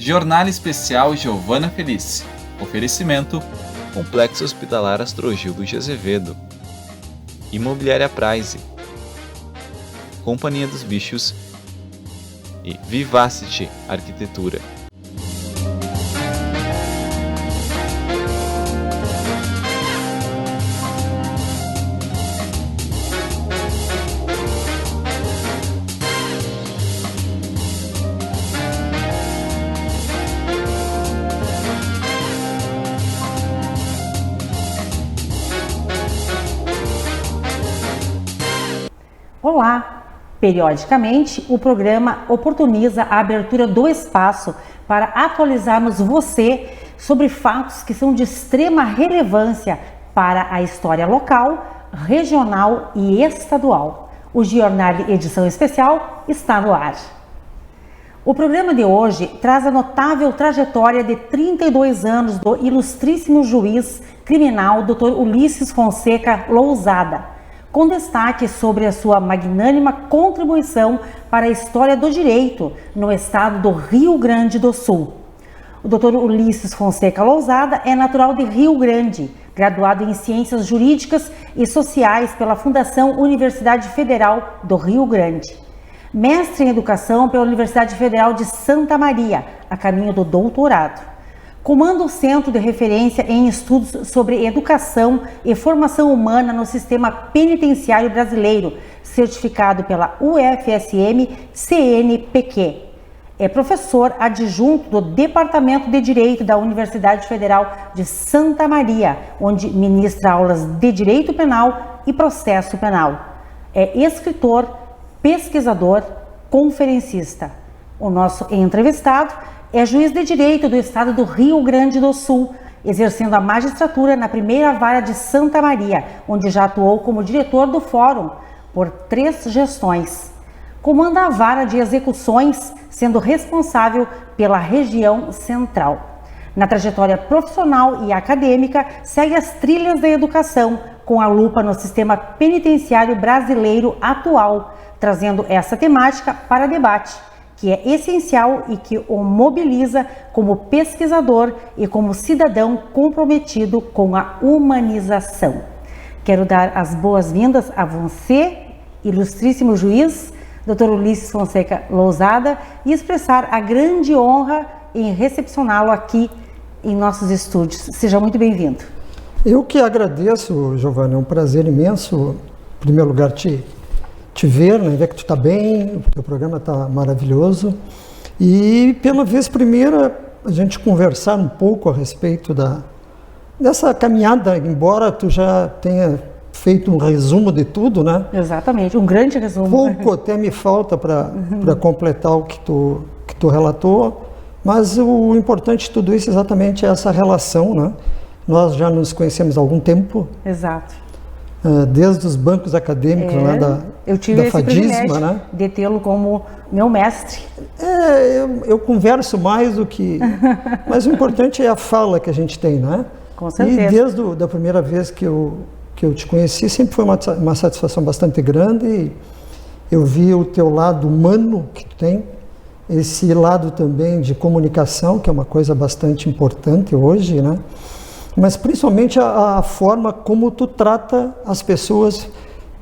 Jornada Especial Giovana Felice. Oferecimento: Complexo Hospitalar Astrogildo de Azevedo, Imobiliária Prize, Companhia dos Bichos e Vivacity Arquitetura. Olá! Periodicamente, o programa oportuniza a abertura do espaço para atualizarmos você sobre fatos que são de extrema relevância para a história local, regional e estadual. O Jornal Edição Especial está no ar. O programa de hoje traz a notável trajetória de 32 anos do ilustríssimo juiz criminal Dr. Ulisses Fonseca Lousada, com destaque sobre a sua magnânima contribuição para a história do direito no estado do Rio Grande do Sul. O Dr. Ulisses Fonseca Lousada é natural de Rio Grande, graduado em Ciências Jurídicas e Sociais pela Fundação Universidade Federal do Rio Grande. Mestre em Educação pela Universidade Federal de Santa Maria, a caminho do doutorado. Comanda o Centro de Referência em Estudos sobre Educação e Formação Humana no Sistema Penitenciário Brasileiro, certificado pela UFSM-CNPq. É professor adjunto do Departamento de Direito da Universidade Federal de Santa Maria, onde ministra aulas de Direito Penal e Processo Penal. É escritor, pesquisador, conferencista. O nosso entrevistado é juiz de direito do estado do Rio Grande do Sul, exercendo a magistratura na primeira vara de Santa Maria, onde já atuou como diretor do fórum por 3 gestões. Comanda a vara de execuções, sendo responsável pela região central. Na trajetória profissional e acadêmica, segue as trilhas da educação, com a lupa no sistema penitenciário brasileiro atual, trazendo essa temática para debate, que é essencial e que o mobiliza como pesquisador e como cidadão comprometido com a humanização. Quero dar as boas-vindas a você, ilustríssimo juiz, Dr. Ulisses Fonseca Lousada, e expressar a grande honra em recepcioná-lo aqui em nossos estúdios. Seja muito bem-vindo. Eu que agradeço, Giovana, é um prazer imenso, em primeiro lugar, te ver, né, ver que tu está bem, o teu programa está maravilhoso, e pela vez primeira a gente conversar um pouco a respeito dessa caminhada, embora tu já tenha feito um resumo de tudo, né? Exatamente, um grande resumo. Pouco até me falta para completar o que tu relatou, mas o importante de tudo isso exatamente é essa relação, né? Nós já nos conhecemos há algum tempo. Exato. Desde os bancos acadêmicos, né, eu tive esse FADISMA, privilégio, né? De tê-lo como meu mestre. Eu converso mais do que... Mas o importante é a fala que a gente tem, né? Com certeza. E desde a primeira vez que eu te conheci, sempre foi uma satisfação bastante grande. E eu vi o teu lado humano que tu tem, esse lado também de comunicação, que é uma coisa bastante importante hoje, né? Mas principalmente a forma como tu trata as pessoas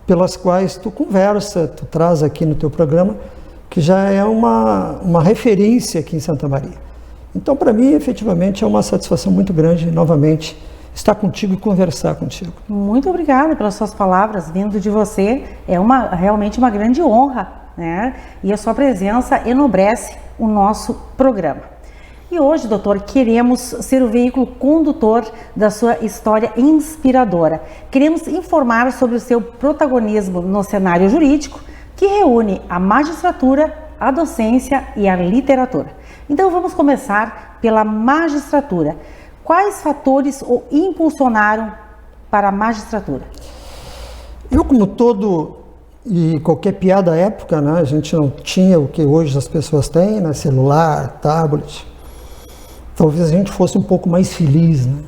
pelas quais tu conversa, tu traz aqui no teu programa, que já é uma referência aqui em Santa Maria. Então, para mim, efetivamente, é uma satisfação muito grande, novamente, estar contigo e conversar contigo. Muito obrigada pelas suas palavras, vindo de você, é realmente uma grande honra, né? E a sua presença enobrece o nosso programa. E hoje, doutor, queremos ser o veículo condutor da sua história inspiradora. Queremos informar sobre o seu protagonismo no cenário jurídico, que reúne a magistratura, a docência e a literatura. Então, vamos começar pela magistratura. Quais fatores o impulsionaram para a magistratura? Eu, como todo e qualquer piada à época, né, a gente não tinha o que hoje as pessoas têm, né, celular, tablet. Talvez a gente fosse um pouco mais feliz, né?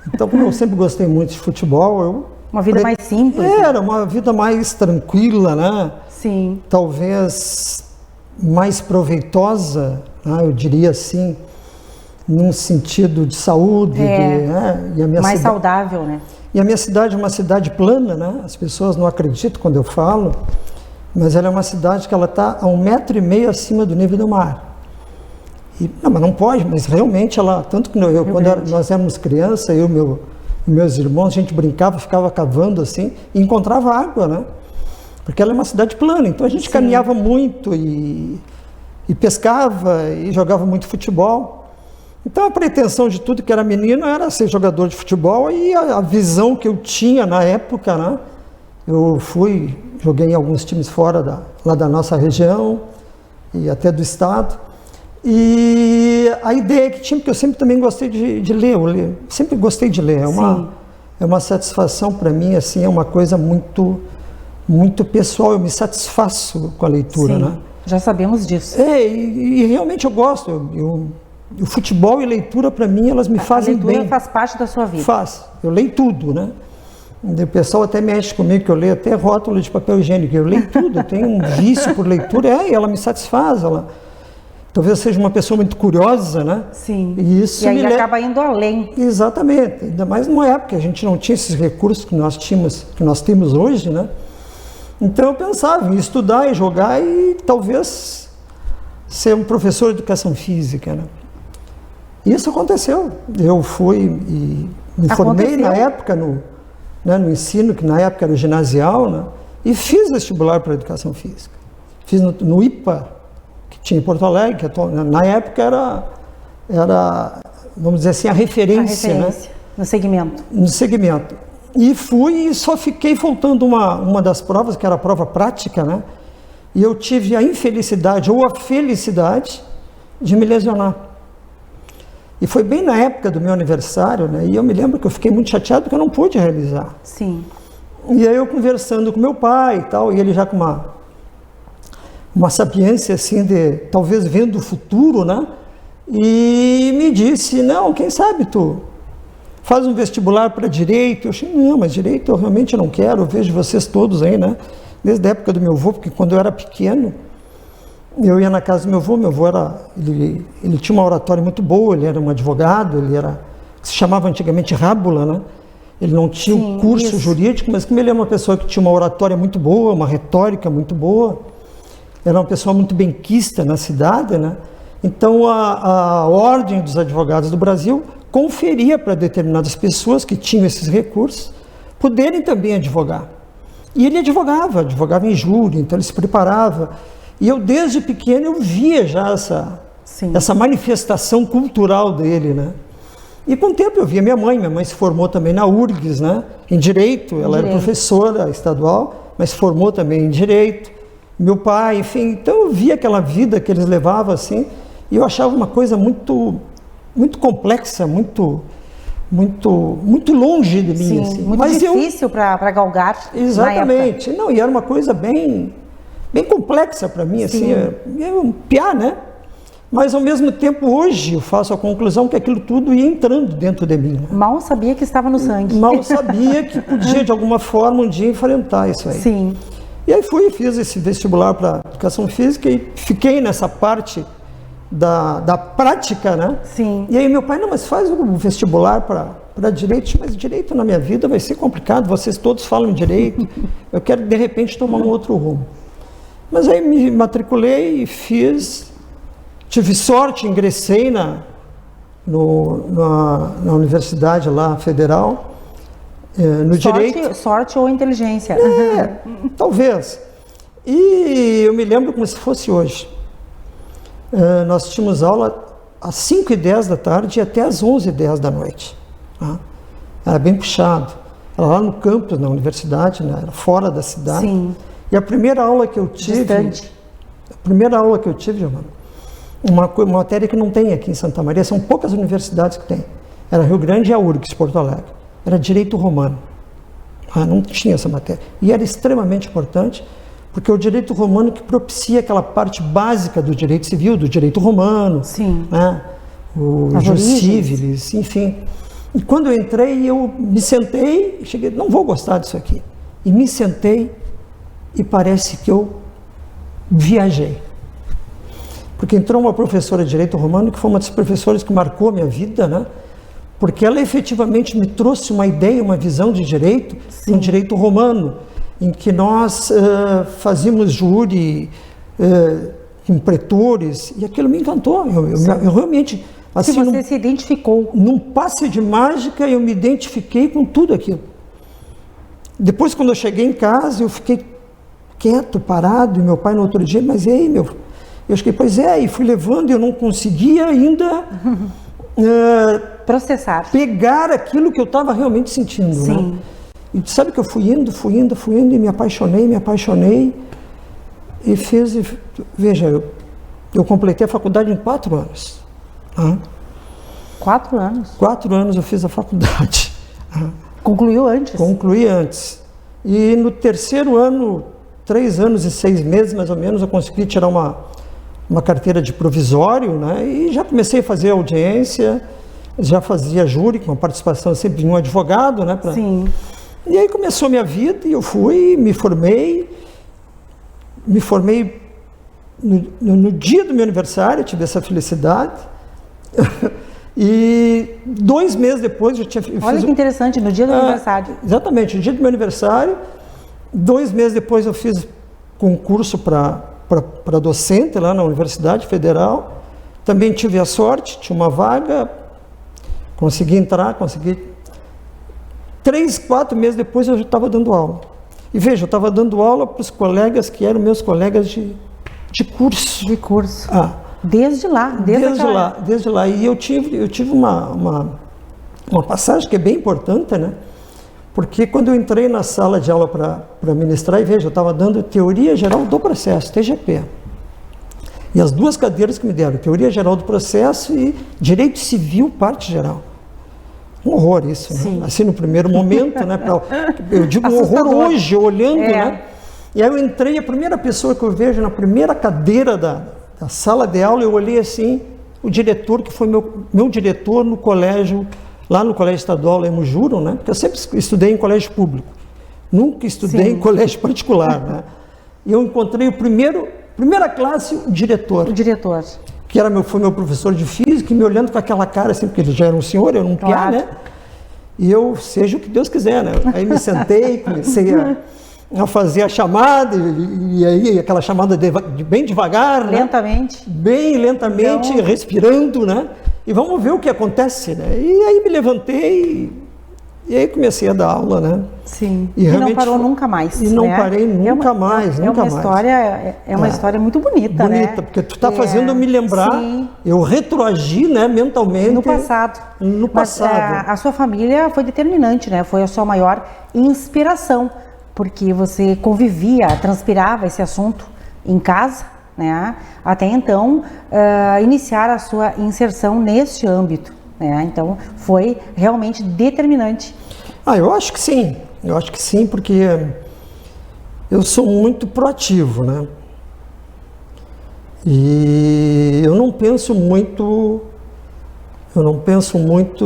Então, como eu sempre gostei muito de futebol, uma vida mais simples. Era uma vida mais tranquila, né? Sim. Talvez mais proveitosa, tá? Eu diria assim, num sentido de saúde. E a minha mais saudável, né? E a minha cidade é uma cidade plana, né? As pessoas não acreditam quando eu falo, mas ela é uma cidade que ela está a 1,5 m acima do nível do mar. Não, mas não pode, mas realmente ela, tanto que quando nós éramos crianças, eu e meus irmãos, a gente brincava, ficava cavando assim, e encontrava água, né? Porque ela é uma cidade plana, então a gente caminhava muito e pescava e jogava muito futebol. Então a pretensão de tudo que era menino era ser jogador de futebol, e a visão que eu tinha na época, né? Eu joguei em alguns times fora lá da nossa região e até do estado. E a ideia que tinha, porque eu sempre também gostei de ler, sempre gostei de ler, é uma satisfação para mim, assim, é uma coisa muito, muito pessoal, eu me satisfaço com a leitura, né? Já sabemos disso. E realmente eu gosto, o futebol e leitura, para mim, elas me fazem bem. A leitura faz parte da sua vida. Faz. Eu leio tudo, né? O pessoal até mexe comigo, que eu leio até rótulo de papel higiênico. Eu leio tudo, eu tenho um vício por leitura, e ela me satisfaz. Talvez eu seja uma pessoa muito curiosa, né? Sim. E aí acaba indo além. Exatamente. Ainda mais numa época que a gente não tinha esses recursos que nós temos hoje, né? Então eu pensava em estudar e jogar e talvez ser um professor de educação física, né? Isso aconteceu. Eu fui e me formei na época no ensino, que na época era o ginasial, né? E fiz vestibular para educação física. Fiz no IPA, que tinha em Porto Alegre, que na época era, vamos dizer assim, a referência, né? No segmento. No segmento. E fui e só fiquei faltando uma das provas, que era a prova prática, né? E eu tive a infelicidade ou a felicidade de me lesionar. E foi bem na época do meu aniversário, né? E eu me lembro que eu fiquei muito chateado porque eu não pude realizar. Sim. E aí eu conversando com meu pai e tal, e ele já com uma sapiência assim de talvez vendo o futuro, né? E me disse, não, quem sabe tu faz um vestibular para direito. Eu achei, não, mas direito eu realmente não quero, eu vejo vocês todos aí, né? Desde a época do meu avô, porque quando eu era pequeno, eu ia na casa do meu avô ele tinha uma oratória muito boa, ele era um advogado, se chamava antigamente rábula, né? Ele não tinha um curso jurídico, mas como ele é uma pessoa que tinha uma oratória muito boa, uma retórica muito boa, era uma pessoa muito benquista na cidade, né? Então a Ordem dos Advogados do Brasil conferia para determinadas pessoas que tinham esses recursos poderem também advogar. E ele advogava em júri, então ele se preparava. E eu, desde pequeno, eu via já essa manifestação cultural dele, né? E com o tempo eu via minha mãe se formou também na URGS, né? Em Direito, ela era professora estadual, mas se formou também em Direito. Meu pai, enfim, então eu via aquela vida que eles levavam assim, e eu achava uma coisa muito, muito complexa, muito longe de mim. Sim, assim. muito difícil para galgar. Exatamente. Não, e era uma coisa bem complexa para mim, assim, um piá, né? Mas ao mesmo tempo, hoje eu faço a conclusão que aquilo tudo ia entrando dentro de mim. Né? Mal sabia que estava no sangue. Mal sabia que podia, de alguma forma, um dia enfrentar isso aí. Sim. E aí fiz esse vestibular para educação física e fiquei nessa parte da prática, né? Sim. E aí meu pai, não, mas faz o vestibular para direito, mas direito na minha vida vai ser complicado, vocês todos falam direito, eu quero de repente tomar um outro rumo. Mas aí me matriculei e tive sorte, ingressei na universidade lá, federal, no direito. Sorte ou inteligência? Talvez. E eu me lembro como se fosse hoje. Nós tínhamos aula às 5h10 da tarde e até às 11h10 da noite. Tá? Era bem puxado. Era lá no campus, na universidade, né? Era fora da cidade. Sim. E a primeira aula que eu tive... Distante. Giovana, uma matéria que não tem aqui em Santa Maria, são poucas universidades que tem. Era Rio Grande e a URGS, Porto Alegre. Era Direito Romano. Não tinha essa matéria. E era extremamente importante, porque é o direito romano que propicia aquela parte básica do direito civil, do direito romano, né? O jus civilis, enfim. E quando eu entrei, eu me sentei, cheguei, não vou gostar disso aqui. E me sentei e parece que eu viajei. porque entrou uma professora de Direito Romano que foi uma das professoras que marcou a minha vida, né? Porque ela efetivamente me trouxe uma ideia, uma visão de direito, um direito romano, em que nós fazíamos júri com pretores, e aquilo me encantou. Eu realmente, assim, que você se identificou. Num passe de mágica, eu me identifiquei com tudo aquilo. Depois, quando eu cheguei em casa, eu fiquei quieto, parado, e meu pai no outro dia, mas e aí, meu? Eu fiquei, pois é, e fui levando, e eu não conseguia ainda processar, pegar aquilo que eu estava realmente sentindo. Sim. Né? E sabe que eu fui indo, e me apaixonei, e veja, eu completei a faculdade em 4 anos. 4 anos? 4 anos eu fiz a faculdade. Concluiu antes? Concluí antes. E no terceiro ano, 3 anos e 6 meses, mais ou menos, eu consegui tirar uma carteira de provisório, né? E já comecei a fazer audiência, já fazia júri, com a participação sempre de um advogado, né? Sim. E aí começou a minha vida, e eu fui, me formei no dia do meu aniversário, tive essa felicidade. E 2 meses depois eu tinha... Olha que interessante, no dia do aniversário. Exatamente, no dia do meu aniversário. 2 meses depois eu fiz concurso para docente lá na Universidade Federal. Também tive a sorte, tinha uma vaga, consegui entrar, 3, 4 meses depois eu já estava dando aula. E veja, eu estava dando aula para os colegas que eram meus colegas de curso. De curso. Desde lá. Desde lá. E eu tive uma passagem que é bem importante, né? Porque quando eu entrei na sala de aula para ministrar, e veja, eu estava dando Teoria Geral do Processo, TGP. E as 2 cadeiras que me deram, Teoria Geral do Processo e Direito Civil, Parte Geral. Um horror isso, né? Assim, no primeiro momento, né? Eu digo um horror hoje, olhando, né? E aí eu entrei, a primeira pessoa que eu vejo na primeira cadeira da sala de aula, eu olhei assim, o diretor, que foi meu diretor no colégio, lá no Colégio Estadual Lemos Juro, né? Porque eu sempre estudei em colégio público, nunca estudei em colégio particular, né? E eu encontrei primeira classe, o diretor. Que foi meu professor de física, e me olhando com aquela cara assim, porque ele já era um senhor, eu era um piá, né? E eu, seja o que Deus quiser, né? Aí me sentei, comecei a fazer a chamada, e aí aquela chamada bem devagar, lentamente, né? Bem lentamente, então... respirando, né? E vamos ver o que acontece, né? E aí me levantei e aí comecei a dar aula, né? Sim. E não parou nunca mais. E não parei nunca mais. É uma história muito bonita, né? Bonita, porque tu está fazendo eu me lembrar, eu retroagi, né, mentalmente. No passado. Mas, a sua família foi determinante, né? Foi a sua maior inspiração, porque você transpirava esse assunto em casa, né? Até então, iniciar a sua inserção neste âmbito, né? Então, foi realmente determinante. Eu acho que sim. Eu acho que sim, porque eu sou muito proativo, né? E eu não penso muito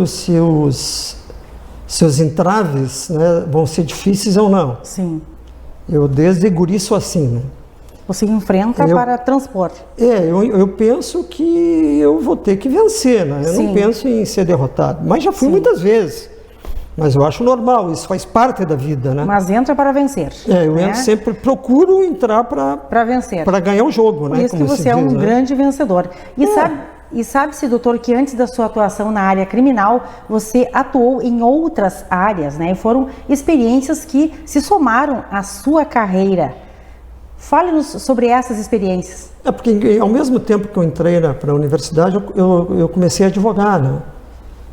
se os entraves, né, vão ser difíceis ou não. Sim. Eu desde guri sou assim, né? Você enfrenta para transpor. Eu penso que eu vou ter que vencer, né? Eu não penso em ser derrotado. Mas já fui muitas vezes. Mas eu acho normal, isso faz parte da vida, né? Mas entra para vencer. Eu entro sempre, procuro entrar para vencer. Para ganhar o jogo, né? Por isso que você é um grande vencedor. E sabe-se, doutor, que antes da sua atuação na área criminal, você atuou em outras áreas, né? E foram experiências que se somaram à sua carreira. Fale-nos sobre essas experiências. Porque ao mesmo tempo que eu entrei para a universidade, eu comecei a advogar, né?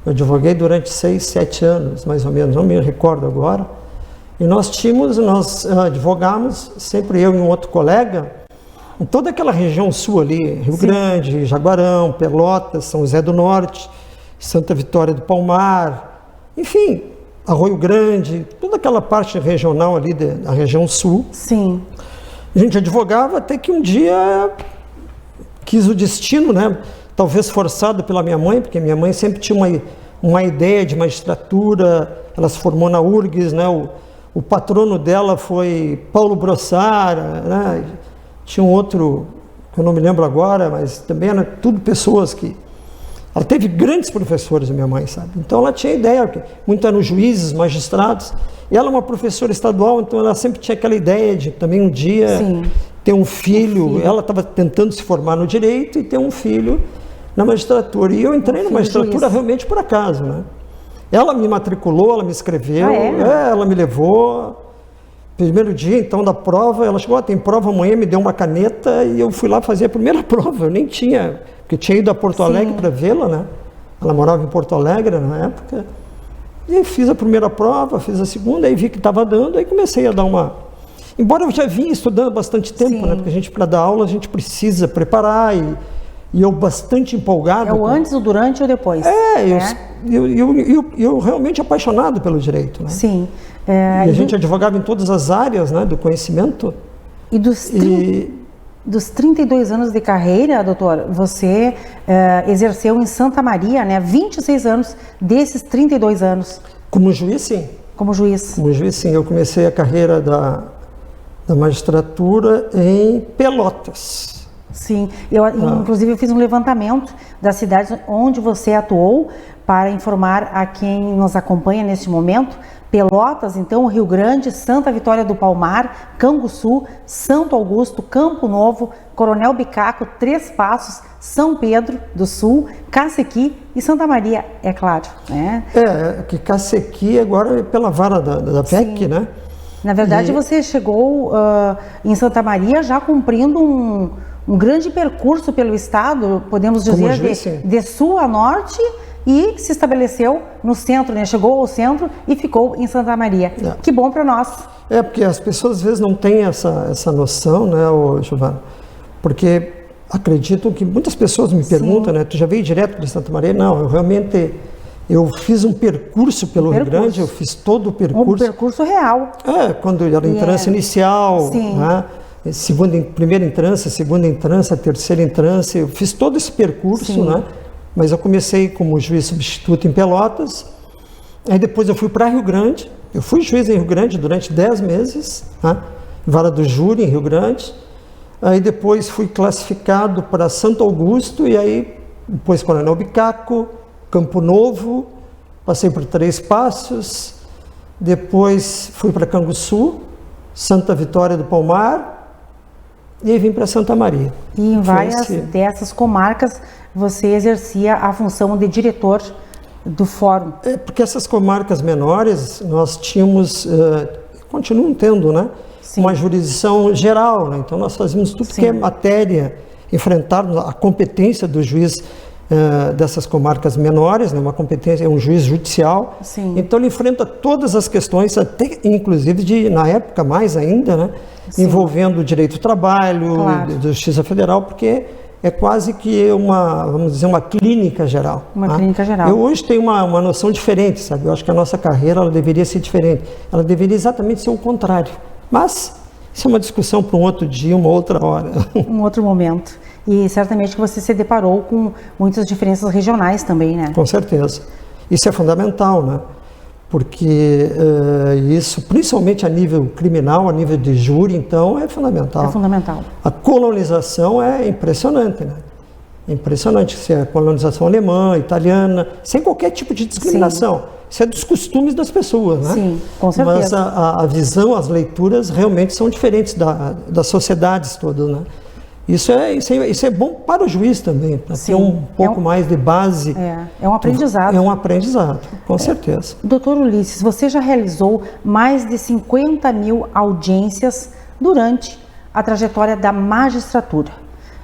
Eu advoguei durante 6, 7 anos, mais ou menos, não me recordo agora. E nós advogamos, sempre eu e um outro colega, em toda aquela região sul ali, Rio Grande, Jaguarão, Pelotas, São José do Norte, Santa Vitória do Palmar, enfim, Arroio Grande, toda aquela parte regional ali da região sul. Sim. A gente advogava até que um dia quis o destino, né? Talvez forçado pela minha mãe, porque minha mãe sempre tinha uma ideia de magistratura, ela se formou na URGS, né? O patrono dela foi Paulo Brossara, né? Tinha um outro eu não me lembro agora, mas também eram tudo pessoas que... Ela teve grandes professores, a minha mãe, sabe? Então ela tinha ideia, muito eram juízes, magistrados, e ela é uma professora estadual, então ela sempre tinha aquela ideia de também um dia ter um filho. Ela estava tentando se formar no direito e ter um filho na magistratura. E eu entrei na magistratura realmente por acaso, né? Ela me matriculou, ela me escreveu, ela me levou. Primeiro dia, então, da prova, ela chegou, tem prova amanhã, me deu uma caneta e eu fui lá fazer a primeira prova. Eu nem tinha, porque eu tinha ido a Porto Alegre para vê-la, né? Ela morava em Porto Alegre na época. E aí fiz a primeira prova, fiz a segunda, aí vi que estava dando, aí comecei a dar uma... Embora eu já vinha estudando bastante tempo, né? Porque a gente, para dar aula, a gente precisa preparar e eu bastante empolgado. É o antes, o durante e o depois. Eu realmente apaixonado pelo direito, né? Sim. E a gente advogava em todas as áreas, né, do conhecimento. E dos 32 anos de carreira, doutor, você exerceu em Santa Maria, né? 26 anos desses 32 anos. Como juiz, sim. Como juiz. Como juiz, sim. Eu comecei a carreira da magistratura em Pelotas. Sim. Inclusive, eu fiz um levantamento das cidades onde você atuou para informar a quem nos acompanha neste momento. Pelotas, então, Rio Grande, Santa Vitória do Palmar, Canguçu, Santo Augusto, Campo Novo, Coronel Bicaco, Três Passos, São Pedro do Sul, Cacequi e Santa Maria, é claro, né? Que Cacequi agora é pela vara da PEC, né? Na verdade, você chegou em Santa Maria já cumprindo um grande percurso pelo estado, podemos dizer, de sul a norte, e se estabeleceu no centro, né? Chegou ao centro e ficou em Santa Maria. Que bom para nós. Porque as pessoas às vezes não têm essa noção, né, Giovana? Porque acredito que muitas pessoas me perguntam, né? Tu já veio direto de Santa Maria? Não, eu fiz um percurso pelo Rio Grande, eu fiz todo o percurso. Um percurso real. Quando era entrância inicial, né? Primeira entrância, segunda entrância, terceira entrância, eu fiz todo esse percurso, né? Mas eu comecei como juiz substituto em Pelotas, aí depois eu fui para Rio Grande, eu fui juiz em Rio Grande durante 10 meses, né? Vara do júri em Rio Grande, aí depois fui classificado para Santo Augusto, e aí depois Coronel Bicaco, Campo Novo, passei por Três Passos, depois fui para Canguçu, Santa Vitória do Palmar, e aí vim para Santa Maria. E em várias dessas comarcas você exercia a função de diretor do fórum. Porque essas comarcas menores nós tínhamos, continuam tendo, né? Uma jurisdição geral, né? Então nós fazíamos tudo que é matéria, enfrentarmos a competência do juiz dessas comarcas menores, né? Uma competência, é um juiz judicial. Então ele enfrenta todas as questões, até inclusive na época mais ainda, né? Envolvendo o direito do trabalho, da Justiça Federal, porque é quase que vamos dizer, uma clínica geral. Clínica geral. Eu hoje tenho uma noção diferente, sabe? Eu acho que a nossa carreira ela deveria ser diferente. Ela deveria exatamente ser o contrário. Mas isso é uma discussão para um outro dia, uma outra hora. Um outro momento. E certamente que você se deparou com muitas diferenças regionais também, né? Com certeza. Isso é fundamental, né? Porque isso, principalmente a nível criminal, a nível de júri, então, é fundamental. É fundamental. A colonização é impressionante, né? É impressionante, se é a colonização alemã, italiana, sem qualquer tipo de discriminação. Isso é dos costumes das pessoas, né? Sim, com certeza. Mas a visão, as leituras realmente são diferentes das sociedades todas, né? Isso é bom para o juiz também, para ter um pouco mais de base. É um aprendizado. É um aprendizado, com certeza. Doutor Ulisses, você já realizou mais de 50 mil audiências durante a trajetória da magistratura.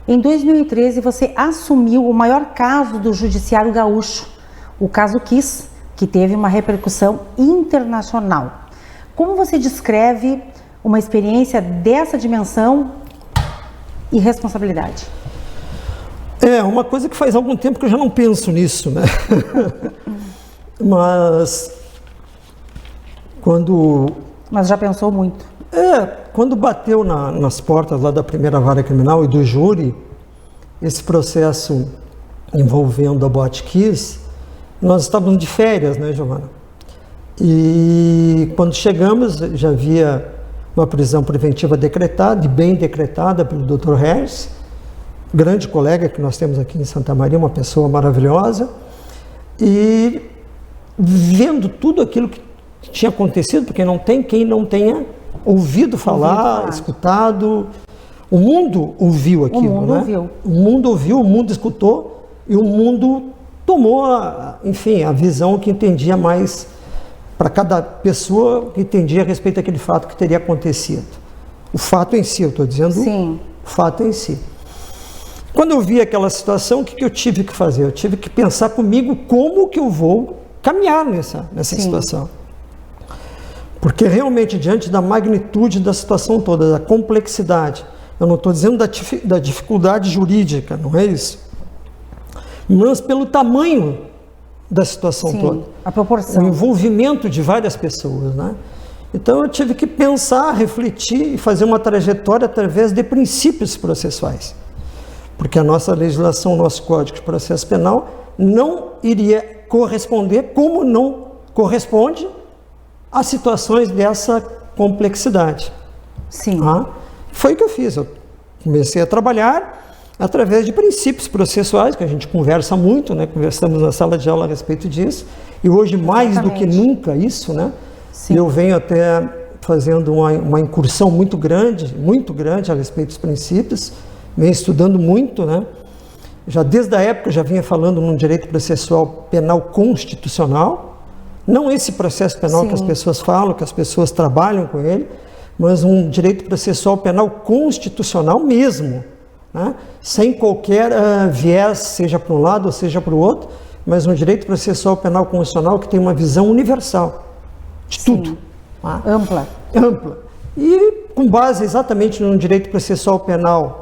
Em 2013, você assumiu o maior caso do Judiciário Gaúcho, o caso Kiss, que teve uma repercussão internacional. Como você descreve uma experiência dessa dimensão e responsabilidade? Uma coisa que faz algum tempo que eu já não penso nisso, né? Mas já pensou muito? Quando bateu nas portas lá da primeira vara criminal e do júri, esse processo envolvendo a Boate Kiss, nós estávamos de férias, né, Giovana? E quando chegamos, já havia uma prisão preventiva decretada, bem decretada pelo Dr. Harris, grande colega que nós temos aqui em Santa Maria, uma pessoa maravilhosa, e vendo tudo aquilo que tinha acontecido, porque não tem quem não tenha ouvido falar, escutado. O mundo ouviu aquilo, né? O mundo ouviu, o mundo escutou, e o mundo tomou, enfim, a visão que entendia mais para cada pessoa, que entendia a respeito daquele fato que teria acontecido. O fato em si, eu estou dizendo. Sim. O fato em si. Quando eu vi aquela situação, o que eu tive que fazer? Eu tive que pensar comigo como que eu vou caminhar nessa situação. Porque realmente, diante da magnitude da situação toda, da complexidade, eu não estou dizendo da dificuldade jurídica, não é isso? Mas pelo tamanho da situação toda. A proporção. O envolvimento de várias pessoas, né? Então eu tive que pensar, refletir e fazer uma trajetória através de princípios processuais. Porque a nossa legislação, o nosso Código de Processo Penal não iria corresponder, como não corresponde a situações dessa complexidade. Sim. Foi o que eu fiz. Eu comecei a trabalhar através de princípios processuais, que a gente conversa muito, né? Conversamos na sala de aula a respeito disso. E hoje, mais do que nunca, isso, né? Sim. Eu venho até fazendo uma incursão muito grande a respeito dos princípios, venho estudando muito, né? Já desde a época já vinha falando num direito processual penal constitucional, não esse processo penal que as pessoas falam, que as pessoas trabalham com ele, mas um direito processual penal constitucional mesmo, né? Sem qualquer viés, seja para um lado ou seja para o outro, mas um direito processual penal constitucional que tem uma visão universal de tudo. Ampla. E com base exatamente no direito processual penal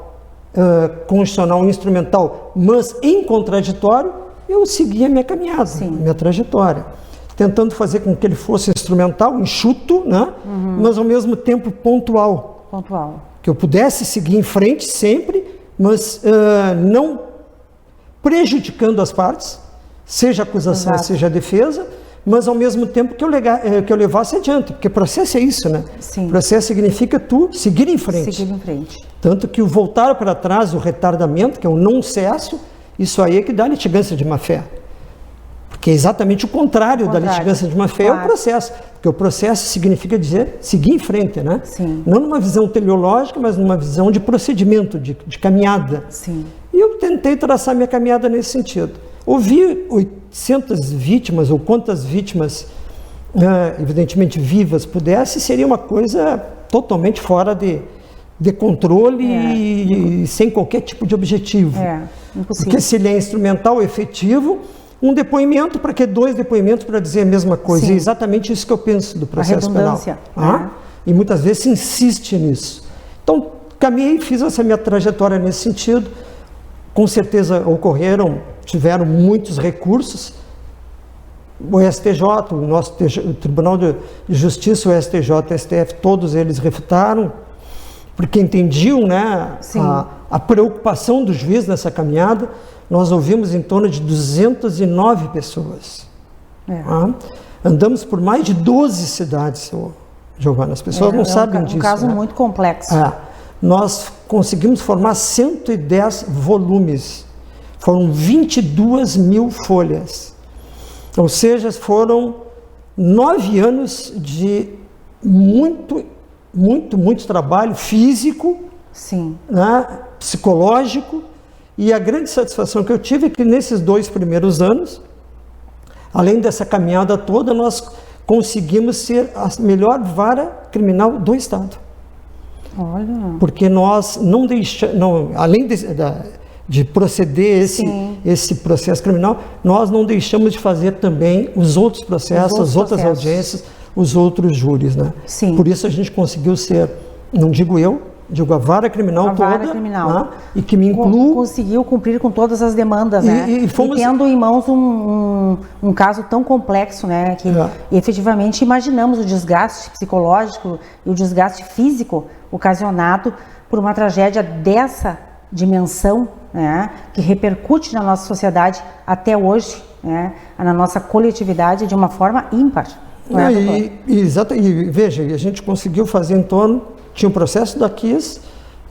constitucional instrumental, mas em contraditório, eu segui a minha caminhada, minha trajetória, tentando fazer com que ele fosse instrumental, enxuto, né? Mas ao mesmo tempo pontual. Que eu pudesse seguir em frente sempre, mas não prejudicando as partes, seja a acusação, seja a defesa, mas ao mesmo tempo que eu levasse adiante, porque processo é isso, né? Sim. Processo significa tu seguir em frente. Seguir em frente. Tanto que o voltar para trás, o retardamento, que é o não cesso, isso aí é que dá litigância de má-fé. Porque é exatamente o contrário da litigância de má-fé é o processo. Porque o processo significa dizer seguir em frente, né? Sim. Não numa visão teleológica, mas numa visão de procedimento, de caminhada. Sim. E eu tentei traçar minha caminhada nesse sentido. Ouvi 800 vítimas, ou quantas vítimas, evidentemente vivas, pudesse, seria uma coisa totalmente fora de controle e sem qualquer tipo de objetivo. Impossível. Porque se ele é instrumental, efetivo, um depoimento, para que 2 depoimentos para dizer a mesma coisa? Sim. É exatamente isso que eu penso do processo penal. E muitas vezes se insiste nisso. Então, caminhei e fiz essa minha trajetória nesse sentido. Com certeza tiveram muitos recursos. O STJ, o nosso Tribunal de Justiça, o STJ, o STF, todos eles refutaram, porque entendiam, né, a preocupação do juiz nessa caminhada. Nós ouvimos em torno de 209 pessoas. Andamos por mais de 12 cidades, Giovana. As pessoas não sabem disso. É um caso muito complexo. Nós conseguimos formar 110 volumes. Foram 22 mil folhas. Ou seja, foram 9 anos de muito trabalho físico, né, psicológico, e a grande satisfação que eu tive é que nesses 2 primeiros anos, além dessa caminhada toda, nós conseguimos ser a melhor vara criminal do Estado. Olha. Porque nós não deixamos, além de proceder esse processo criminal, nós não deixamos de fazer também os outros processos, as outras audiências, os outros júris, né? Sim. Por isso a gente conseguiu ser, não digo eu, digo a vara criminal toda, né? E que me inclui... Conseguiu cumprir com todas as demandas, né? E tendo em mãos um caso tão complexo, né? Que efetivamente imaginamos o desgaste psicológico e o desgaste físico ocasionado por uma tragédia dessa dimensão, né? Que repercute na nossa sociedade até hoje, né? Na nossa coletividade de uma forma ímpar. E veja, a gente conseguiu fazer em torno... Tinha um processo da KIS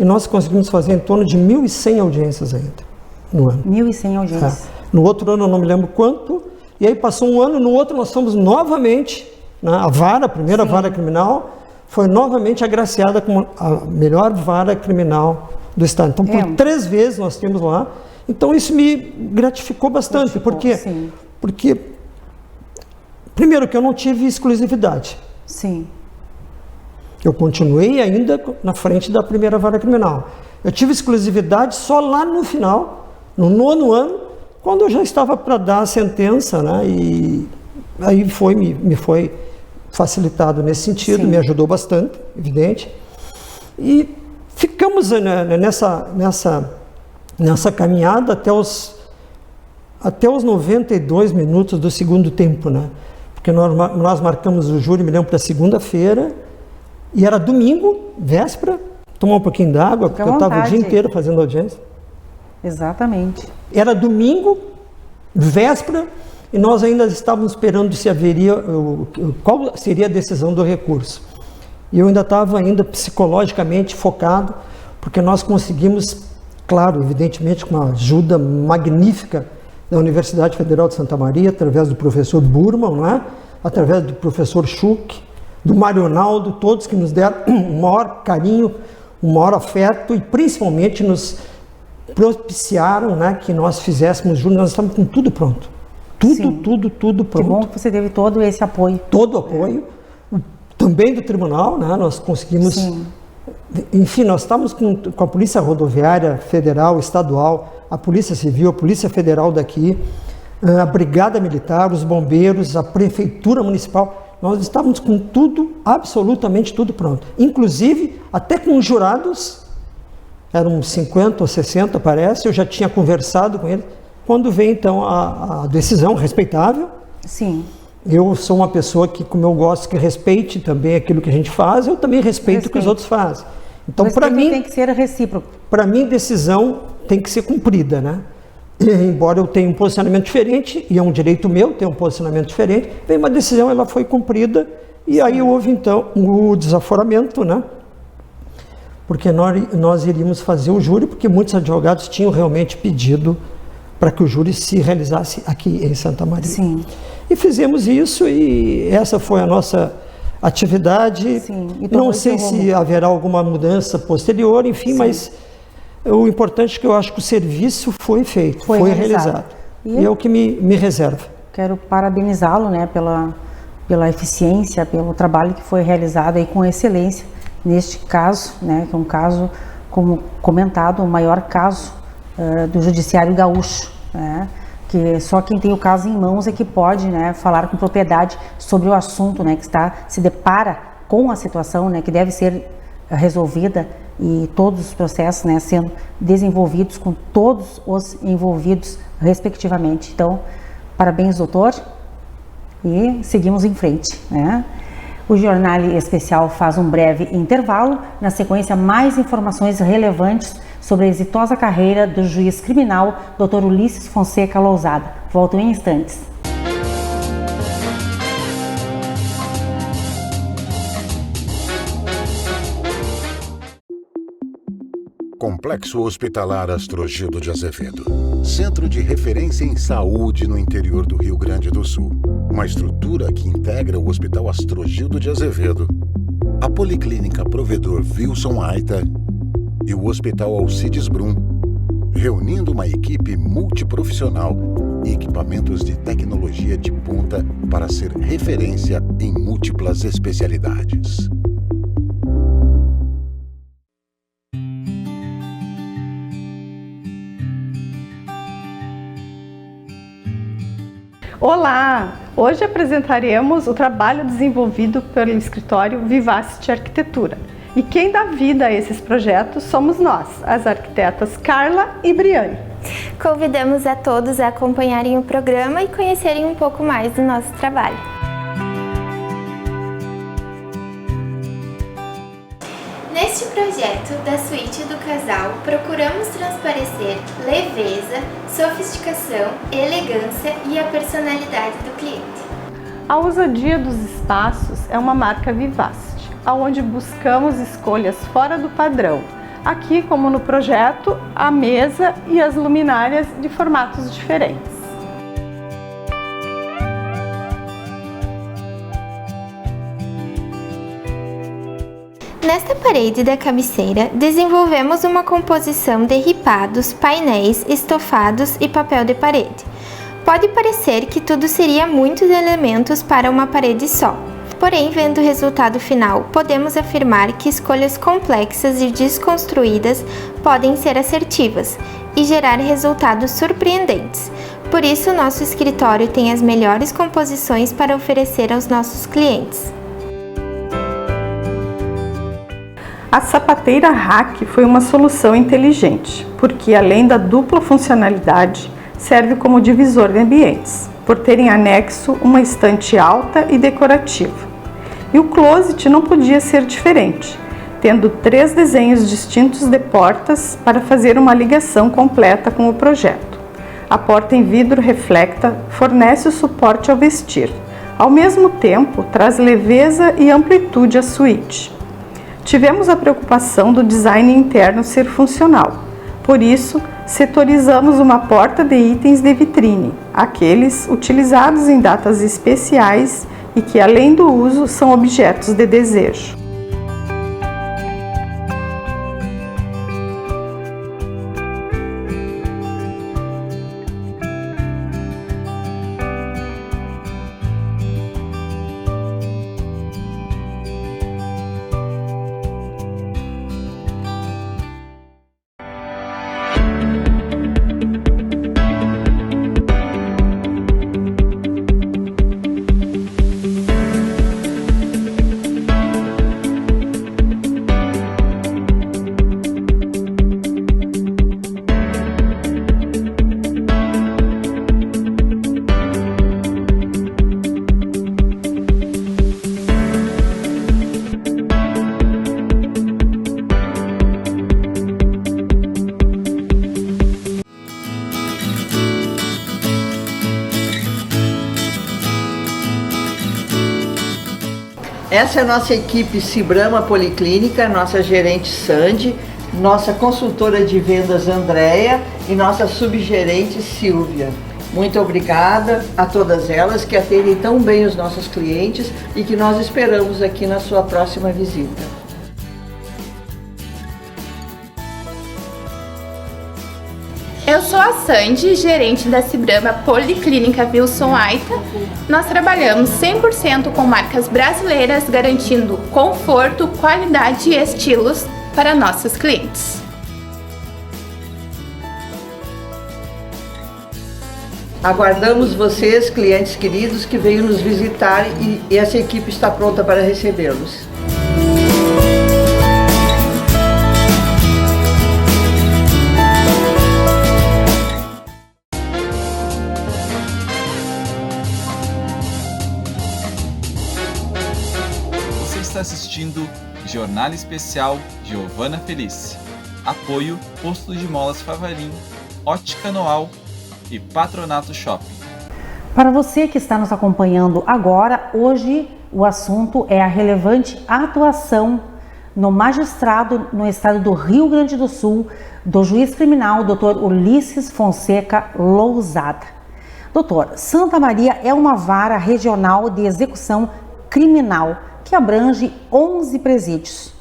e nós conseguimos fazer em torno de 1.100 audiências ainda no ano. 1.100 audiências. No outro ano eu não me lembro quanto, e aí passou um ano, no outro nós fomos novamente, né, a primeira vara criminal, foi novamente agraciada como a melhor vara criminal do Estado. Então, por 3 vezes nós temos lá. Então, isso me gratificou bastante. Por quê? Porque, primeiro, que eu não tive exclusividade. Sim. Eu continuei ainda na frente da primeira vara criminal. Eu tive exclusividade só lá no final, no 9º ano, quando eu já estava para dar a sentença, né? E aí me foi facilitado nesse sentido, me ajudou bastante, evidente. E ficamos nessa caminhada até os 92 minutos do segundo tempo, né? Porque nós marcamos o júri, me lembro, para segunda-feira, e era domingo, véspera, tomar um pouquinho d'água, porque eu estava o dia inteiro fazendo audiência. Exatamente. Era domingo, véspera, e nós ainda estávamos esperando se haveria, qual seria a decisão do recurso. E eu ainda estava psicologicamente focado, porque nós conseguimos, claro, evidentemente, com uma ajuda magnífica da Universidade Federal de Santa Maria, através do professor Burman, não é? Através do professor Schuch, do Mário Ronaldo, todos que nos deram um maior carinho, um maior afeto e principalmente nos propiciaram, né, que nós fizéssemos júri. Nós estávamos com tudo pronto. Tudo pronto. Que bom que você teve todo esse apoio. Todo o apoio, também do tribunal, né? Nós conseguimos... Sim. Enfim, nós estávamos com a Polícia Rodoviária Federal, Estadual, a Polícia Civil, a Polícia Federal daqui, a Brigada Militar, os bombeiros, a Prefeitura Municipal. Nós estávamos com tudo, absolutamente tudo pronto. Inclusive, até com jurados, eram 50 ou 60, parece, eu já tinha conversado com eles. Quando veio, então, a decisão respeitável, sim. Eu sou uma pessoa que, como eu gosto que respeite também aquilo que a gente faz, eu também respeito o que os outros fazem. Então, para mim, tem que ser recíproco. Para mim, decisão tem que ser cumprida, né? E, embora eu tenha um posicionamento diferente, e é um direito meu ter um posicionamento diferente, veio uma decisão, ela foi cumprida, e aí houve, então, o desaforamento, né? Porque nós iríamos fazer o júri, porque muitos advogados tinham realmente pedido para que o júri se realizasse aqui em Santa Maria. Sim. E fizemos isso, e essa foi a nossa atividade. Sim. Não sei se haverá alguma mudança posterior, enfim, mas o importante é que eu acho que o serviço foi feito, foi realizado. E é o que me reserva. Quero parabenizá-lo, né, pela eficiência, pelo trabalho que foi realizado aí com excelência neste caso, né, que é um caso, como comentado, o maior caso do Judiciário Gaúcho, né? Que só quem tem o caso em mãos é que pode, né, falar com propriedade sobre o assunto, né, que se depara com a situação, né, que deve ser resolvida, e todos os processos, né, sendo desenvolvidos com todos os envolvidos respectivamente. Então, parabéns, doutor, e seguimos em frente, né? O Jornal Especial faz um breve intervalo. Na sequência, mais informações relevantes sobre a exitosa carreira do juiz criminal, Dr. Ulisses Fonseca Lousada. Volto em instantes. Complexo Hospitalar Astrogildo de Azevedo. Centro de referência em saúde no interior do Rio Grande do Sul. Uma estrutura que integra o Hospital Astrogildo de Azevedo, a Policlínica Provedor Wilson Aita e o Hospital Alcides Brum, reunindo uma equipe multiprofissional e equipamentos de tecnologia de ponta para ser referência em múltiplas especialidades. Olá! Hoje apresentaremos o trabalho desenvolvido pelo escritório Vivacity Arquitetura. E quem dá vida a esses projetos somos nós, as arquitetas Carla e Briane. Convidamos a todos a acompanharem o programa e conhecerem um pouco mais do nosso trabalho. Neste projeto da suíte do casal, procuramos transparecer leveza, sofisticação, elegância e a personalidade do cliente. A ousadia dos espaços é uma marca Vivacity, onde buscamos escolhas fora do padrão, Aqui, como no projeto, a mesa e as luminárias de formatos diferentes. Nesta parede da cabeceira, desenvolvemos uma composição de ripados, painéis, estofados e papel de parede. Pode parecer que tudo seria muitos elementos para uma parede só. Porém, vendo o resultado final, podemos afirmar que escolhas complexas e desconstruídas podem ser assertivas e gerar resultados surpreendentes. Por isso, nosso escritório tem as melhores composições para oferecer aos nossos clientes. A sapateira rack foi uma solução inteligente, porque além da dupla funcionalidade, serve como divisor de ambientes, por ter em anexo uma estante alta e decorativa. E o closet não podia ser diferente, tendo 3 desenhos distintos de portas para fazer uma ligação completa com o projeto. A porta em vidro reflecta fornece o suporte ao vestir, ao mesmo tempo traz leveza e amplitude à suíte. Tivemos a preocupação do design interno ser funcional, por isso setorizamos uma porta de itens de vitrine, aqueles utilizados em datas especiais e que, além do uso, são objetos de desejo. Essa é a nossa equipe Cibrama Policlínica, nossa gerente Sandy, nossa consultora de vendas Andréia e nossa subgerente Silvia. Muito obrigada a todas elas que atendem tão bem os nossos clientes e que nós esperamos aqui na sua próxima visita. Eu sou a Sandy, gerente da Cibrama Policlínica Wilson Aita. Nós trabalhamos 100% com marcas brasileiras, garantindo conforto, qualidade e estilos para nossos clientes. Aguardamos vocês, clientes queridos, que venham nos visitar e essa equipe está pronta para recebê-los. Está assistindo Jornada Especial Giovana Felice. Apoio Posto de Molas Favarim, Ótica Noal e Patronato Shopping. Para você que está nos acompanhando agora, hoje o assunto é a relevante atuação no magistrado no estado do Rio Grande do Sul do juiz criminal Dr. Ulisses Fonseca Lousada. Doutor, Santa Maria é uma vara regional de execução criminal que abrange 11 presídios,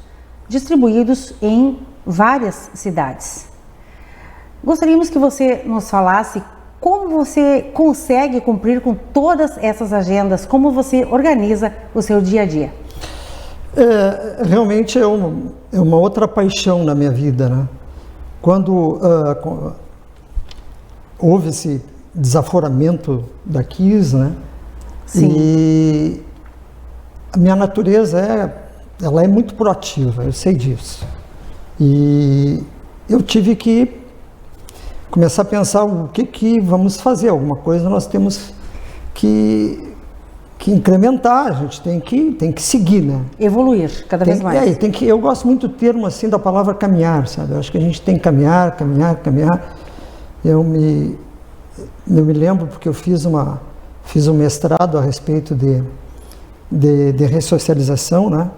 distribuídos em várias cidades. Gostaríamos que você nos falasse como você consegue cumprir com todas essas agendas, como você organiza o seu dia a dia. Realmente é uma outra paixão na minha vida, né? Quando houve esse desaforamento da KIS, né? Sim. E a minha natureza ela é muito proativa, eu sei disso. E eu tive que começar a pensar o que vamos fazer, alguma coisa nós temos que incrementar, a gente tem que seguir, né? Evoluir cada vez mais. Eu gosto muito do termo assim da palavra caminhar, sabe? Eu acho que a gente tem que caminhar. Eu me lembro porque eu fiz um mestrado a respeito de ressocialização, né?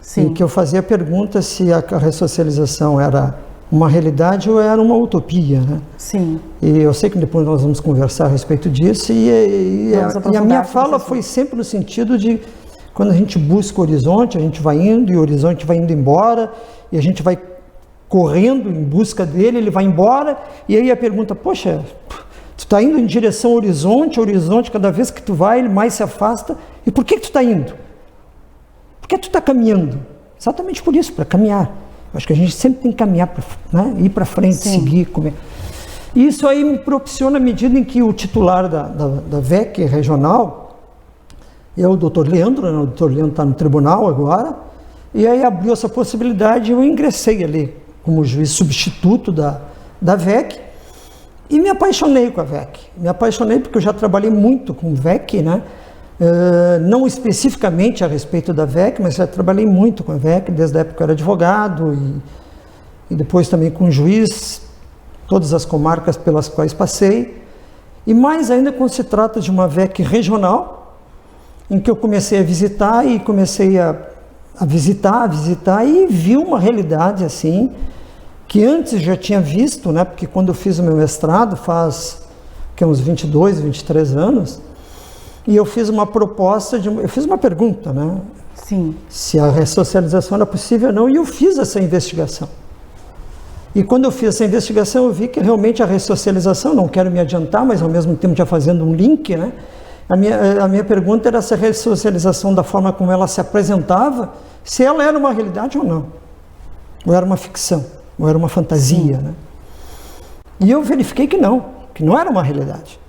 Sim. em que eu fazia a pergunta se a ressocialização era uma realidade ou era uma utopia, né? Sim. E eu sei que depois nós vamos conversar a respeito disso, e a minha fala foi sempre no sentido de, quando a gente busca o horizonte, a gente vai indo e o horizonte vai indo embora, e a gente vai correndo em busca dele, ele vai embora, e aí a pergunta, poxa, tu está indo em direção ao horizonte, cada vez que tu vai, ele mais se afasta, e por que tu está indo? Por que tu está caminhando? Exatamente por isso, para caminhar. Acho que a gente sempre tem que caminhar, né? Ir para frente, seguir, comer. E isso aí me propiciona, à medida em que o titular da VEC regional é o doutor Leandro, né? O doutor Leandro está no tribunal agora, e aí abriu essa possibilidade e eu ingressei ali como juiz substituto da VEC e me apaixonei com a VEC. Me apaixonei porque eu já trabalhei muito com VEC, né? Não especificamente a respeito da VEC, mas já trabalhei muito com a VEC, desde a época que eu era advogado e depois também com juiz, todas as comarcas pelas quais passei, e mais ainda quando se trata de uma VEC regional, em que eu comecei a visitar e comecei a visitar e vi uma realidade assim, que antes já tinha visto, né? Porque quando eu fiz o meu mestrado, faz uns 22, 23 anos, e eu fiz uma proposta, eu fiz uma pergunta, né? Sim. Se a ressocialização era possível ou não, e eu fiz essa investigação. E quando eu fiz essa investigação, eu vi que realmente a ressocialização, não quero me adiantar, mas ao mesmo tempo já fazendo um link, né? A minha pergunta era se a ressocialização, da forma como ela se apresentava, se ela era uma realidade ou não. Ou era uma ficção, ou era uma fantasia, né? E eu verifiquei que não era uma realidade.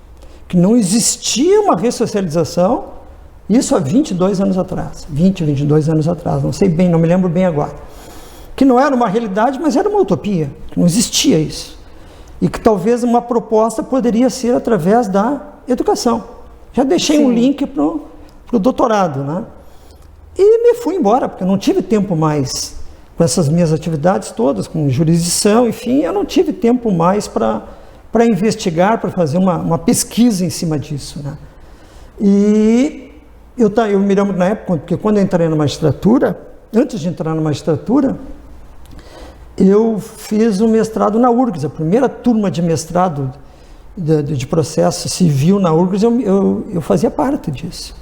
Que não existia uma ressocialização, isso há 22 anos atrás, 22 anos atrás, não sei bem, não me lembro bem agora. Que não era uma realidade, mas era uma utopia, que não existia isso. E que talvez uma proposta poderia ser através da educação. Já deixei um link para o doutorado, né? E me fui embora, porque eu não tive tempo mais, com essas minhas atividades todas, com jurisdição, enfim, eu não tive tempo mais para investigar, para fazer uma pesquisa em cima disso, né? E eu me lembro na época, porque quando eu entrei na magistratura, antes de entrar na magistratura, eu fiz um mestrado na URGS, a primeira turma de mestrado de processo civil na URGS, eu fazia parte disso.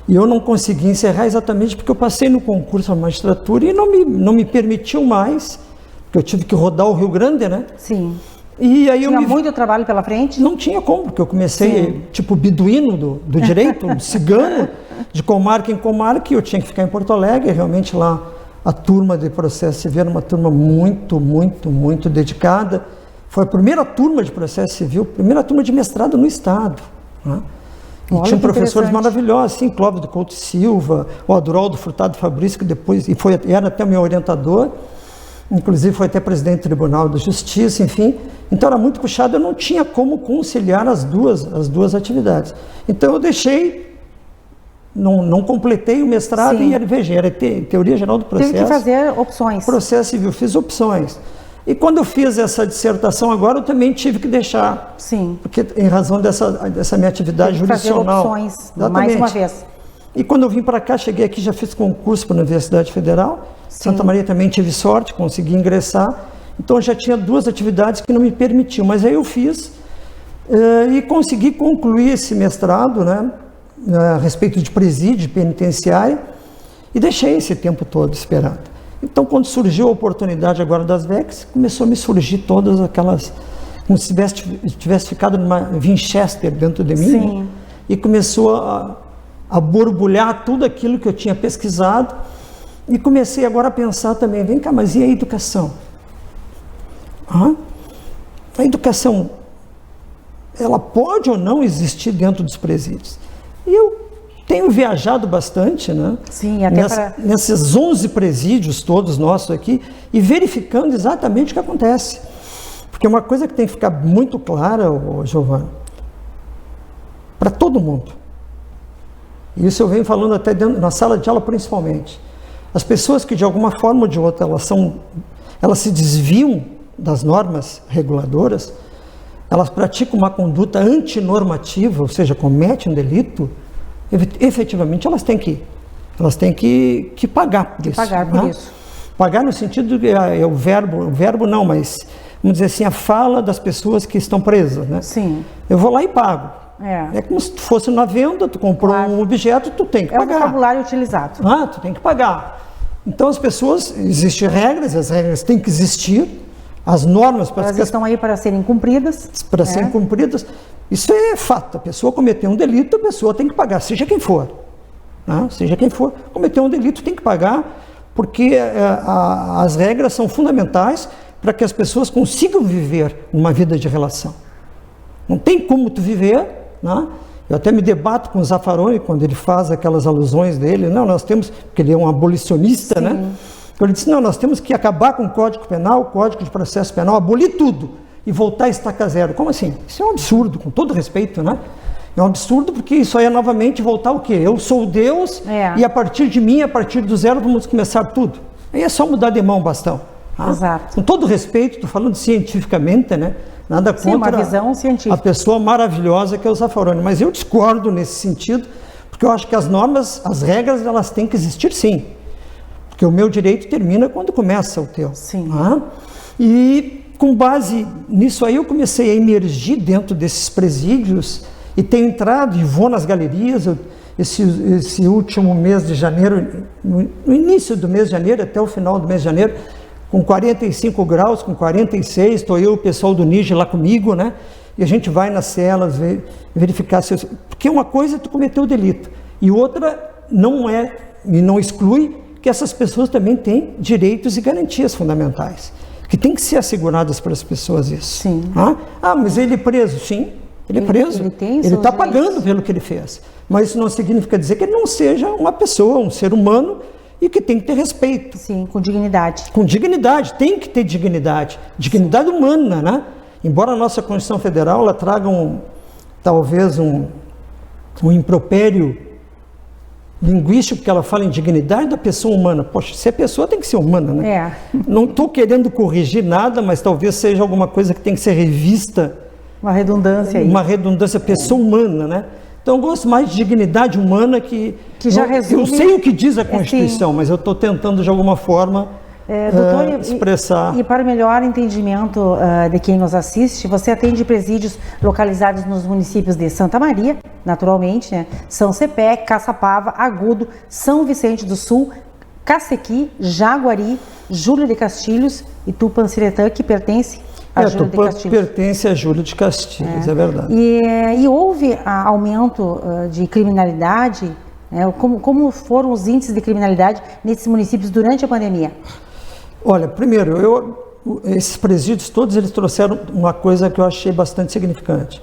E eu não consegui encerrar exatamente porque eu passei no concurso da magistratura e não me permitiu mais, porque eu tive que rodar o Rio Grande, né? Sim. E aí tinha muito trabalho pela frente? Não tinha como, porque eu comecei tipo beduíno do direito, cigano, de comarca em comarca, e eu tinha que ficar em Porto Alegre. Realmente lá a turma de processo civil era uma turma muito, muito, muito dedicada. Foi a primeira turma de processo civil, primeira turma de mestrado no estado, né? E tinha professores maravilhosos, assim, Clóvis do Couto Silva, o Adroaldo Furtado Fabrício, que depois era até meu orientador, inclusive foi até presidente do Tribunal de Justiça, enfim. Então era muito puxado, eu não tinha como conciliar as duas atividades. Então eu deixei, não completei o mestrado. Sim. E era Teoria Geral do Processo. Teve que fazer opções. Processo Civil, fiz opções. E quando eu fiz essa dissertação agora, eu também tive que deixar. Sim. Porque em razão dessa minha atividade jurisdicional. Fazer opções, mais uma vez. E quando eu vim para cá, cheguei aqui, já fiz concurso para a Universidade Federal. Sim. Santa Maria também tive sorte, consegui ingressar. Então eu já tinha duas atividades que não me permitiam, mas aí eu fiz e consegui concluir esse mestrado, né, a respeito de presídio penitenciário, e deixei esse tempo todo esperando. Então quando surgiu a oportunidade agora das VECs, começou a me surgir todas aquelas, como se tivesse ficado numa Winchester dentro de mim. Sim. Né, e começou a borbulhar tudo aquilo que eu tinha pesquisado, e comecei agora a pensar também, vem cá, mas e a educação? A educação, ela pode ou não existir dentro dos presídios? E eu tenho viajado bastante, né? Sim, até nesses 11 presídios todos nossos aqui, e verificando exatamente o que acontece. Porque uma coisa que tem que ficar muito clara, Giovana, para todo mundo, e isso eu venho falando até na sala de aula principalmente, as pessoas que de alguma forma ou de outra elas se desviam das normas reguladoras, elas praticam uma conduta antinormativa, ou seja, cometem um delito, efetivamente elas têm que Elas têm que pagar por isso. Pagar por isso. Pagar no sentido de o verbo não, mas vamos dizer assim, a fala das pessoas que estão presas, né? Sim. Eu vou lá e pago. É como se tu fosse na venda, tu comprou um objeto, tu tem que pagar. É o vocabulário utilizado. Tu tem que pagar. Então as pessoas, existem regras, as regras têm que existir, as normas para elas estão aí para serem cumpridas. Para serem cumpridas. Isso é fato. A pessoa cometeu um delito, a pessoa tem que pagar, seja quem for. Seja quem for, cometeu um delito, tem que pagar, porque as regras são fundamentais para que as pessoas consigam viver uma vida de relação. Não tem como tu viver, Eu até me debato com o Zaffaroni quando ele faz aquelas alusões dele, nós temos, porque ele é um abolicionista, Ele disse, nós temos que acabar com o Código Penal, o Código de Processo Penal, abolir tudo e voltar a estaca zero. Como assim? Isso é um absurdo, com todo respeito, É um absurdo porque isso aí é novamente voltar o quê? Eu sou Deus e a partir de mim, a partir do zero, vamos começar tudo. Aí é só mudar de mão o bastão. Exato. Com todo respeito, estou falando cientificamente, Nada contra uma visão científica. A pessoa maravilhosa que é o Zaffaroni. Mas eu discordo nesse sentido, porque eu acho que as normas, as regras, elas têm que existir sim. Porque o meu direito termina quando começa o teu. Sim. E com base nisso aí eu comecei a emergir dentro desses presídios e tenho entrado e vou nas galerias. Esse último mês de janeiro, no início do mês de janeiro até o final do mês de janeiro, com 45 graus, com 46, estou eu e o pessoal do NIJ lá comigo, E a gente vai nas celas verificar se... Porque uma coisa é tu cometeu o delito, e outra não é, e não exclui, que essas pessoas também têm direitos e garantias fundamentais, que tem que ser asseguradas para as pessoas isso. Sim. Mas ele é preso? Sim, ele é preso. Ele está pagando pelo que ele fez. Mas isso não significa dizer que ele não seja uma pessoa, um ser humano, e que tem que ter respeito. Sim, com dignidade. Com dignidade, tem que ter dignidade. Dignidade humana, Embora a nossa Constituição Federal ela traga talvez um impropério linguístico, porque ela fala em dignidade da pessoa humana. Poxa, se é pessoa, tem que ser humana, Não estou querendo corrigir nada, mas talvez seja alguma coisa que tem que ser revista. Uma redundância aí. Uma redundância, pessoa humana, Então eu gosto mais de dignidade humana que já resume... Eu sei o que diz a Constituição, mas eu estou tentando de alguma forma doutor, expressar. E para melhor entendimento de quem nos assiste, você atende presídios localizados nos municípios de Santa Maria, naturalmente, São Cepé, Caçapava, Agudo, São Vicente do Sul, Cacequi, Jaguari, Júlio de Castilhos e Tupanciretã, que pertence a Júlio de Castilhos. Pertence a Júlio de Castilhos, é verdade. E houve aumento de criminalidade, como foram os índices de criminalidade nesses municípios durante a pandemia? Olha, primeiro, esses presídios todos eles trouxeram uma coisa que eu achei bastante significante.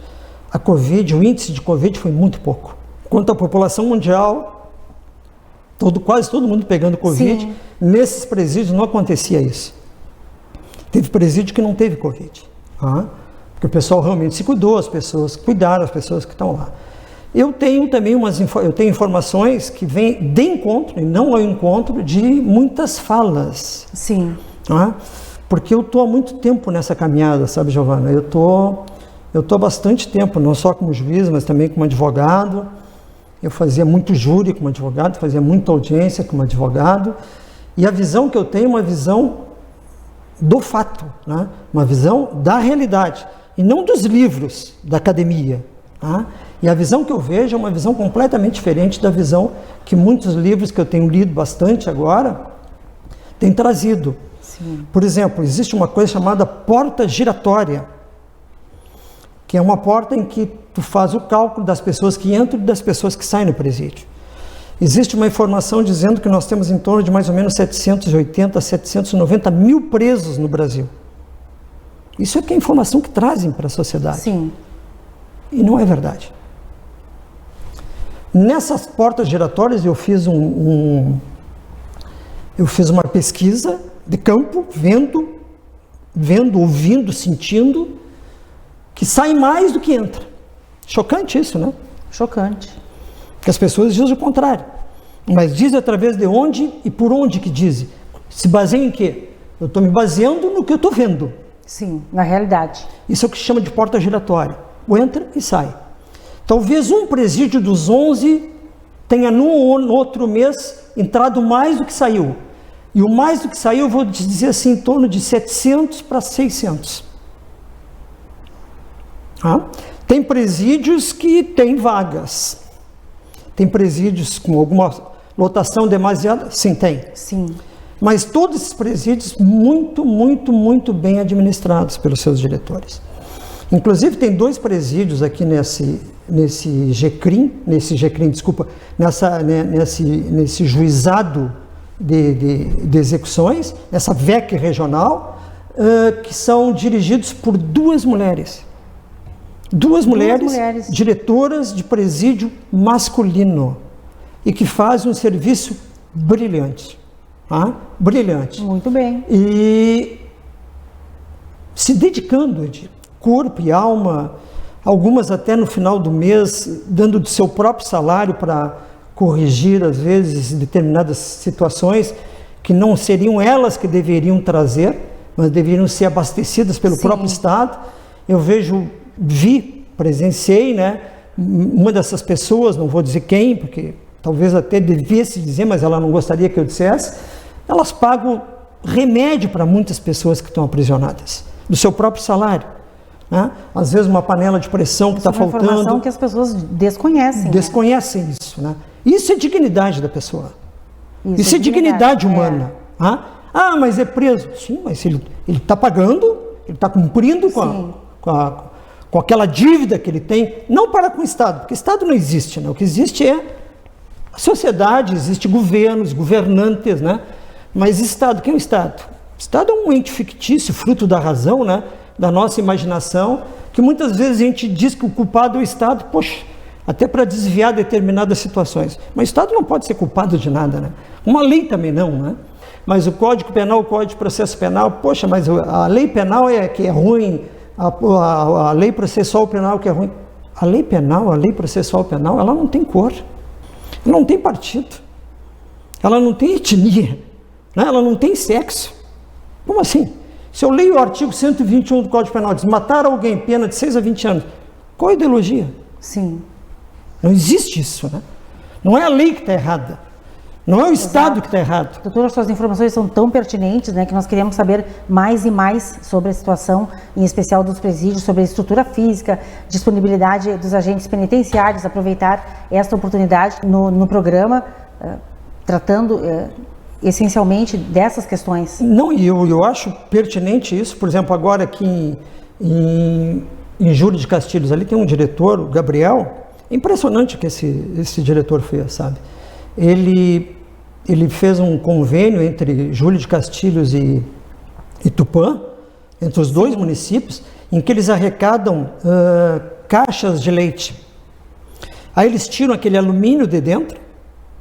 O índice de Covid foi muito pouco. Quanto à população mundial, quase todo mundo pegando Covid, sim. Nesses presídios não acontecia isso. Teve presídio que não teve Covid, porque o pessoal realmente se cuidou, as pessoas cuidaram, as pessoas que estão lá. Eu tenho também informações que vêm de encontro, e não ao encontro, de muitas falas. Sim. Porque eu estou há muito tempo nessa caminhada, sabe, Giovana? Eu tô há bastante tempo, não só como juiz, mas também como advogado. Eu fazia muito júri como advogado, fazia muita audiência como advogado. E a visão que eu tenho é uma visão do fato, Uma visão da realidade, e não dos livros da academia. E a visão que eu vejo é uma visão completamente diferente da visão que muitos livros que eu tenho lido bastante agora têm trazido. Sim. Por exemplo, existe uma coisa chamada porta giratória, que é uma porta em que tu faz o cálculo das pessoas que entram e das pessoas que saem no presídio. Existe uma informação dizendo que nós temos em torno de mais ou menos 780, 790 mil presos no Brasil. Isso é que é a informação que trazem para a sociedade. Sim. E não é verdade. Nessas portas giratórias eu fiz uma pesquisa de campo, vendo, ouvindo, sentindo, que sai mais do que entra. Chocante isso, Chocante. Porque as pessoas dizem o contrário. Mas dizem através de onde e por onde que dizem. Se baseia em quê? Eu estou me baseando no que eu estou vendo. Sim, na realidade. Isso é o que se chama de porta giratória. Entra e sai. Talvez um presídio dos 11 tenha no outro mês entrado mais do que saiu. E o mais do que saiu, eu vou te dizer assim, em torno de 700 para 600. Tem presídios que têm vagas. Tem presídios com alguma lotação demasiada? Sim, tem. Sim. Mas todos esses presídios muito, muito, muito bem administrados pelos seus diretores. Inclusive, tem 2 presídios aqui nesse juizado de execuções, nessa VEC regional, que são dirigidos por 2 mulheres. 2 mulheres diretoras de presídio masculino e que fazem um serviço brilhante. Brilhante. Muito bem. E se dedicando de corpo e alma, algumas até no final do mês, dando do seu próprio salário para corrigir, às vezes, determinadas situações que não seriam elas que deveriam trazer, mas deveriam ser abastecidas pelo próprio Estado. Eu presenciei, né, uma dessas pessoas, não vou dizer quem, porque talvez até devesse dizer, mas ela não gostaria que eu dissesse, elas pagam remédio para muitas pessoas que estão aprisionadas, do seu próprio salário. Né? Às vezes uma panela de pressão que está faltando. É uma informação que as pessoas desconhecem. Desconhecem, né? Isso. Né? Isso é dignidade da pessoa. Isso é dignidade humana. Mas é preso. Sim, mas ele está pagando, ele está cumprindo com aquela dívida que ele tem, não para com o Estado, porque o Estado não existe, né? O que existe é a sociedade, existe governos, governantes, né? Mas Estado, quem é o Estado? O Estado é um ente fictício, fruto da razão, né? Da nossa imaginação, que muitas vezes a gente diz que o culpado é o Estado, até para desviar determinadas situações. Mas o Estado não pode ser culpado de nada, né? Uma lei também não, né? Mas o Código Penal, o Código de Processo Penal, mas a lei penal que é ruim, a lei processual penal que é ruim. A lei penal, a lei processual penal, ela não tem cor, ela não tem partido, ela não tem etnia, né? Ela não tem sexo. Como assim? Se eu leio o artigo 121 do Código Penal, diz matar alguém, pena de 6 a 20 anos, qual a ideologia? Sim. Não existe isso, né? Não é a lei que está errada, não é o Estado que está errado. Doutor, suas informações são tão pertinentes, né, que nós queremos saber mais e mais sobre a situação, em especial dos presídios, sobre a estrutura física, disponibilidade dos agentes penitenciários, aproveitar esta oportunidade no programa, tratando essencialmente dessas questões. Não, e eu acho pertinente isso. Por exemplo, agora aqui em Júlio de Castilhos, ali tem um diretor, o Gabriel, impressionante o que esse diretor fez, sabe? Ele fez um convênio entre Júlio de Castilhos e Tupã, entre os 2 municípios, em que eles arrecadam caixas de leite. Aí eles tiram aquele alumínio de dentro,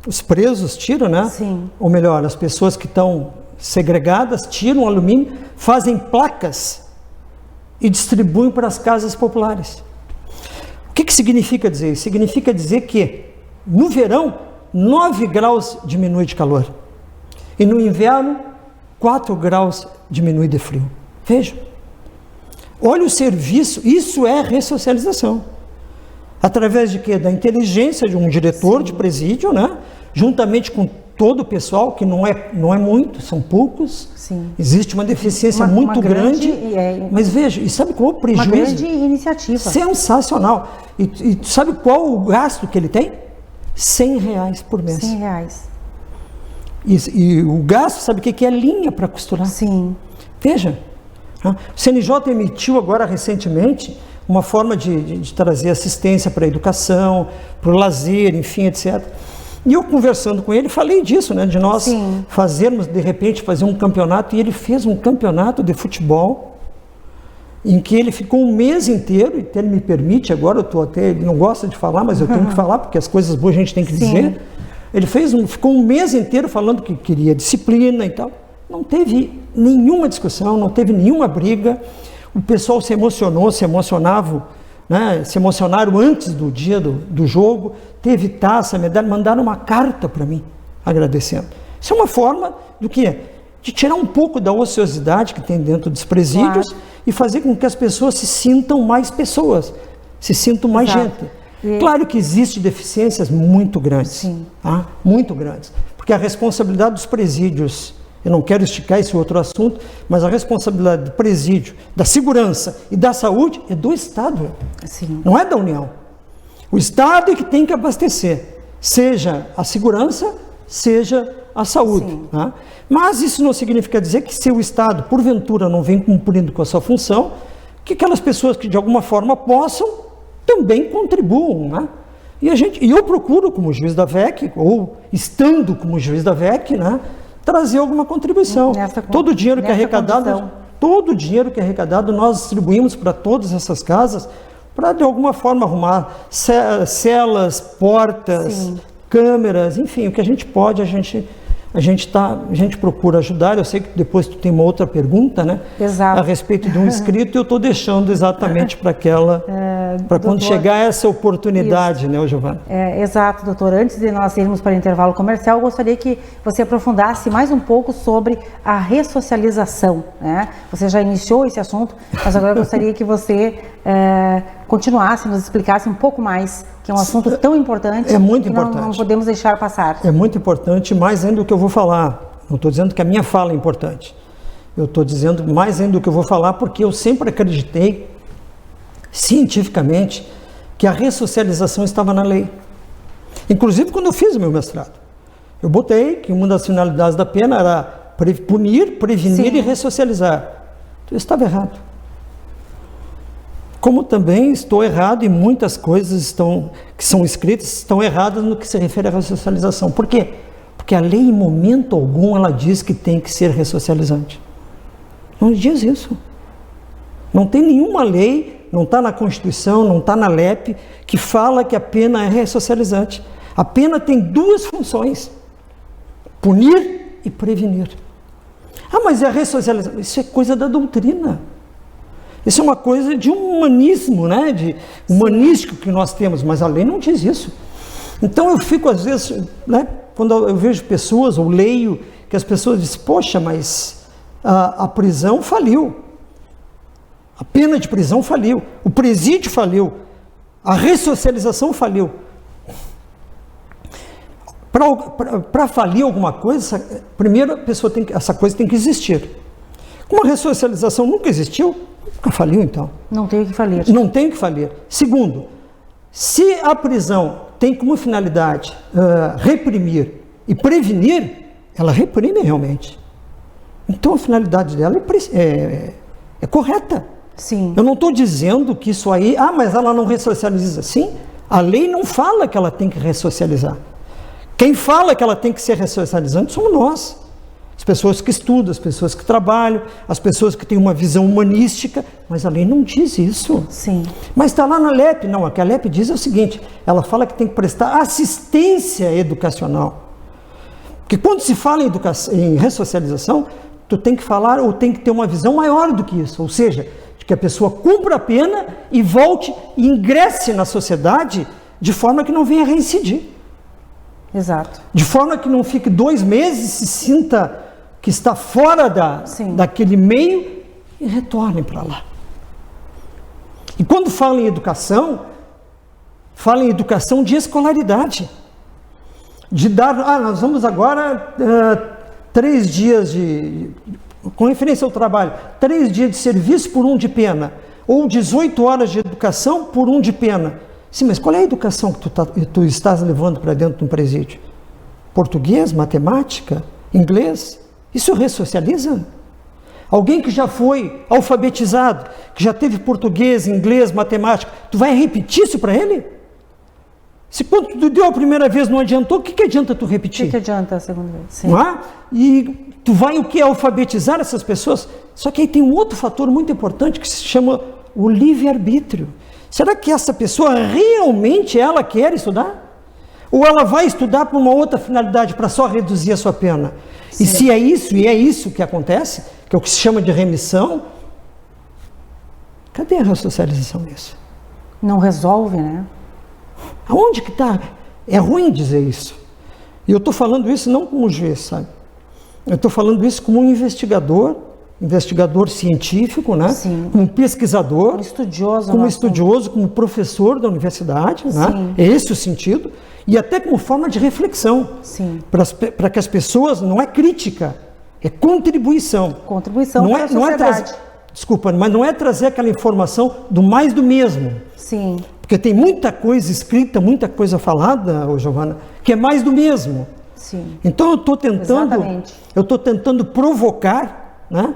os presos tiram, né? Sim. Ou melhor, as pessoas que estão segregadas tiram o alumínio, fazem placas e distribuem para as casas populares. O que significa dizer isso? Significa dizer que no verão 9 graus diminui de calor e no inverno 4 graus diminui de frio. Veja, olha o serviço, isso é ressocialização. Através de quê? Da inteligência de um diretor de presídio, né? Juntamente com todo o pessoal, que não é muito, são poucos. Sim. Existe uma deficiência muito grande. Mas veja, e sabe qual é o prejuízo? Uma grande iniciativa. Sensacional. E sabe qual o gasto que ele tem? R$100 por mês. R$100. E o gasto, sabe o que é? Linha para costurar. Sim. Veja, o CNJ emitiu agora recentemente uma forma de trazer assistência para a educação, para o lazer, enfim, etc. E eu conversando com ele, falei disso, né, de nós fazermos, de repente, fazer um campeonato, e ele fez um campeonato de futebol, em que ele ficou um mês inteiro, e ele me permite, agora ele não gosta de falar, mas eu tenho que falar, porque as coisas boas a gente tem que dizer. Ele ficou um mês inteiro falando que queria disciplina e tal. Não teve nenhuma discussão, não teve nenhuma briga. O pessoal se emocionavam, né? Se emocionaram antes do dia do jogo, teve taça, medalha, mandaram uma carta para mim, agradecendo. Isso é uma forma do quê? De tirar um pouco da ociosidade que tem dentro dos presídios e fazer com que as pessoas se sintam mais pessoas, se sintam mais gente. Claro que existem deficiências muito grandes, tá? Muito grandes, porque a responsabilidade dos presídios, eu não quero esticar esse outro assunto, mas a responsabilidade do presídio, da segurança e da saúde é do Estado, não é da União. O Estado é que tem que abastecer, seja a segurança, seja a saúde. Tá? Mas isso não significa dizer que se o Estado, porventura, não vem cumprindo com a sua função, que aquelas pessoas que de alguma forma possam, também contribuam. Né? E eu procuro, como juiz da VEC, ou estando como juiz da VEC, né, trazer alguma contribuição. Todo o dinheiro que é arrecadado, nós distribuímos para todas essas casas, para de alguma forma arrumar celas, portas, câmeras, enfim, o que a gente pode, a gente procura ajudar. Eu sei que depois tu tem uma outra pergunta, né? Exato. A respeito de um inscrito, e eu estou deixando exatamente para aquela, para quando chegar essa oportunidade, né, Giovana? Exato, doutor. Antes de nós irmos para o intervalo comercial, eu gostaria que você aprofundasse mais um pouco sobre a ressocialização, né? Você já iniciou esse assunto, mas agora eu gostaria que você continuasse, nos explicasse um pouco mais, que é um assunto tão importante. É muito que importante. Não podemos deixar passar. É muito importante, mais ainda do que eu vou falar. Não estou dizendo que a minha fala é importante. Eu estou dizendo mais ainda do que eu vou falar, porque eu sempre acreditei, cientificamente, que a ressocialização estava na lei. Inclusive, quando eu fiz o meu mestrado, eu botei que uma das finalidades da pena era punir, prevenir e ressocializar. Eu estava errado. Como também estou errado em muitas coisas que são escritas, estão erradas no que se refere à ressocialização. Por quê? Porque a lei, em momento algum, ela diz que tem que ser ressocializante. Não diz isso. Não tem nenhuma lei, não está na Constituição, não está na LEP, que fala que a pena é ressocializante. A pena tem duas funções: punir e prevenir. Ah, mas é a ressocialização. Isso é coisa da doutrina. Isso é uma coisa de humanismo, né? De humanístico que nós temos, mas a lei não diz isso. Então eu fico, às vezes, né, quando eu vejo pessoas, ou leio, que as pessoas dizem, poxa, mas a prisão faliu. A pena de prisão faliu. O presídio faliu. A ressocialização faliu. Para falir alguma coisa, primeiro essa coisa tem que existir. Como a ressocialização nunca existiu, nunca faliu, então. Não tem o que falir. Não tem o que falir. Segundo, se a prisão tem como finalidade reprimir e prevenir, ela reprime realmente. Então a finalidade dela é correta. Sim. Eu não estou dizendo que isso aí, mas ela não ressocializa. Sim, a lei não fala que ela tem que ressocializar. Quem fala que ela tem que ser ressocializante somos nós. As pessoas que estudam, as pessoas que trabalham, as pessoas que têm uma visão humanística, mas a lei não diz isso. Sim. Mas está lá na LEP. Não, o que a LEP diz é o seguinte, ela fala que tem que prestar assistência educacional. Porque quando se fala em ressocialização, tu tem que falar ou tem que ter uma visão maior do que isso, ou seja, de que a pessoa cumpra a pena e volte e ingresse na sociedade de forma que não venha reincidir. Exato. De forma que não fique 2 meses e se sinta que está fora daquele meio e retorne para lá. E quando fala em educação de escolaridade. De dar, nós vamos agora 3 dias com referência ao trabalho, 3 dias de serviço por 1 de pena, ou 18 horas de educação por 1 de pena. Sim, mas qual é a educação que tu estás levando para dentro de um presídio? Português, matemática, inglês? Isso ressocializa? Alguém que já foi alfabetizado, que já teve português, inglês, matemática, tu vai repetir isso para ele? Se quando tu deu a primeira vez não adiantou, o que adianta tu repetir? O que adianta a segunda vez? Sim. Não é? E tu vai o que? Alfabetizar essas pessoas? Só que aí tem um outro fator muito importante que se chama o livre-arbítrio. Será que essa pessoa realmente ela quer estudar? Ou ela vai estudar por uma outra finalidade, para só reduzir a sua pena? Sim. E se é isso que acontece, que é o que se chama de remissão, cadê a ressocialização nisso? Não resolve, né? Aonde que está? É ruim dizer isso. E eu estou falando isso não como juiz, sabe? Eu estou falando isso como um investigador investigador científico, né? Sim. Como pesquisador, como estudioso, como professor da universidade, né? É esse o sentido, e até como forma de reflexão, para que as pessoas, não é crítica, é contribuição. Contribuição para a sociedade. Desculpa, mas não é trazer aquela informação do mais do mesmo. Sim. Porque tem muita coisa escrita, muita coisa falada, Giovana, que é mais do mesmo. Sim. Então eu estou tentando provocar, né,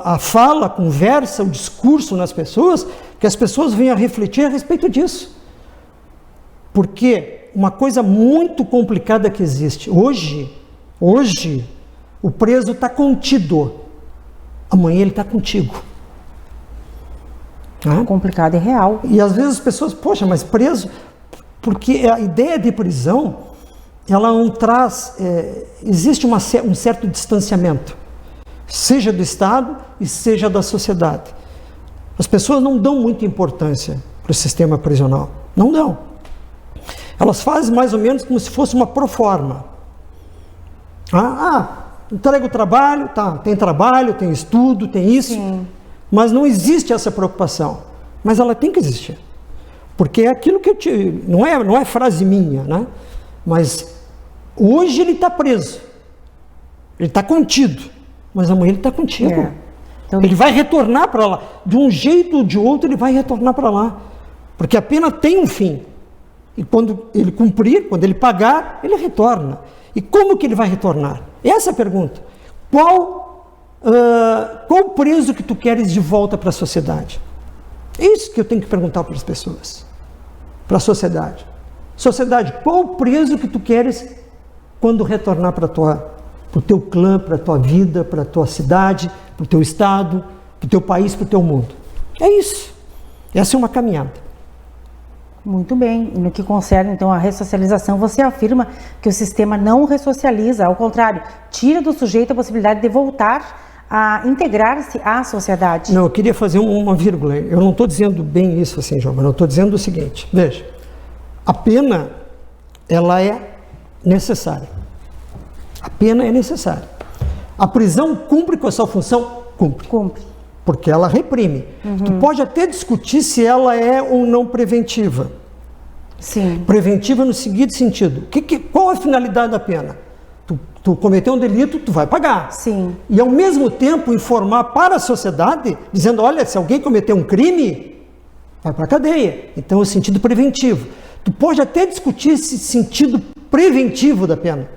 a fala, a conversa, o discurso nas pessoas, que as pessoas venham a refletir a respeito disso. Porque uma coisa muito complicada que existe, hoje o preso está contido, amanhã ele está contigo. Complicado e real. E às vezes as pessoas, poxa, mas preso, porque a ideia de prisão, ela não traz, existe um certo distanciamento, seja do Estado e seja da sociedade. As pessoas não dão muita importância para o sistema prisional, não dão. Elas fazem mais ou menos como se fosse uma proforma. Entrega o trabalho, trabalho, tem estudo, tem isso. Sim. Mas não existe essa preocupação. Mas ela tem que existir. Porque é aquilo que não é frase minha, né? Mas hoje ele está preso. Ele está contido. Mas amanhã ele está contigo. Então, ele vai retornar para lá. De um jeito ou de outro ele vai retornar para lá. Porque a pena tem um fim. E quando ele cumprir, quando ele pagar, ele retorna. E como que ele vai retornar? Essa é a pergunta. Qual preso que tu queres de volta para a sociedade? É isso que eu tenho que perguntar para as pessoas. Para a sociedade. Sociedade, qual preso que tu queres quando retornar para o teu clã, para a tua vida, para a tua cidade, para o teu estado, para o teu país, para o teu mundo? É isso. Essa é uma caminhada. Muito bem. E no que concerne, então, a ressocialização, você afirma que o sistema não ressocializa, ao contrário, tira do sujeito a possibilidade de voltar a integrar-se à sociedade. Não, eu queria fazer uma vírgula. Eu não estou dizendo bem isso assim, João, mas eu estou dizendo o seguinte. Veja, a pena, ela é necessária. A pena é necessária. A prisão cumpre com a sua função? Cumpre. Porque ela reprime. Tu pode até discutir se ela é ou não preventiva. Sim. Preventiva no seguinte sentido. Qual a finalidade da pena? Tu cometeu um delito, tu vai pagar. Sim. E ao mesmo tempo informar para a sociedade, dizendo, olha, se alguém cometeu um crime, vai para a cadeia. Então é o sentido preventivo. Tu pode até discutir esse sentido preventivo da pena.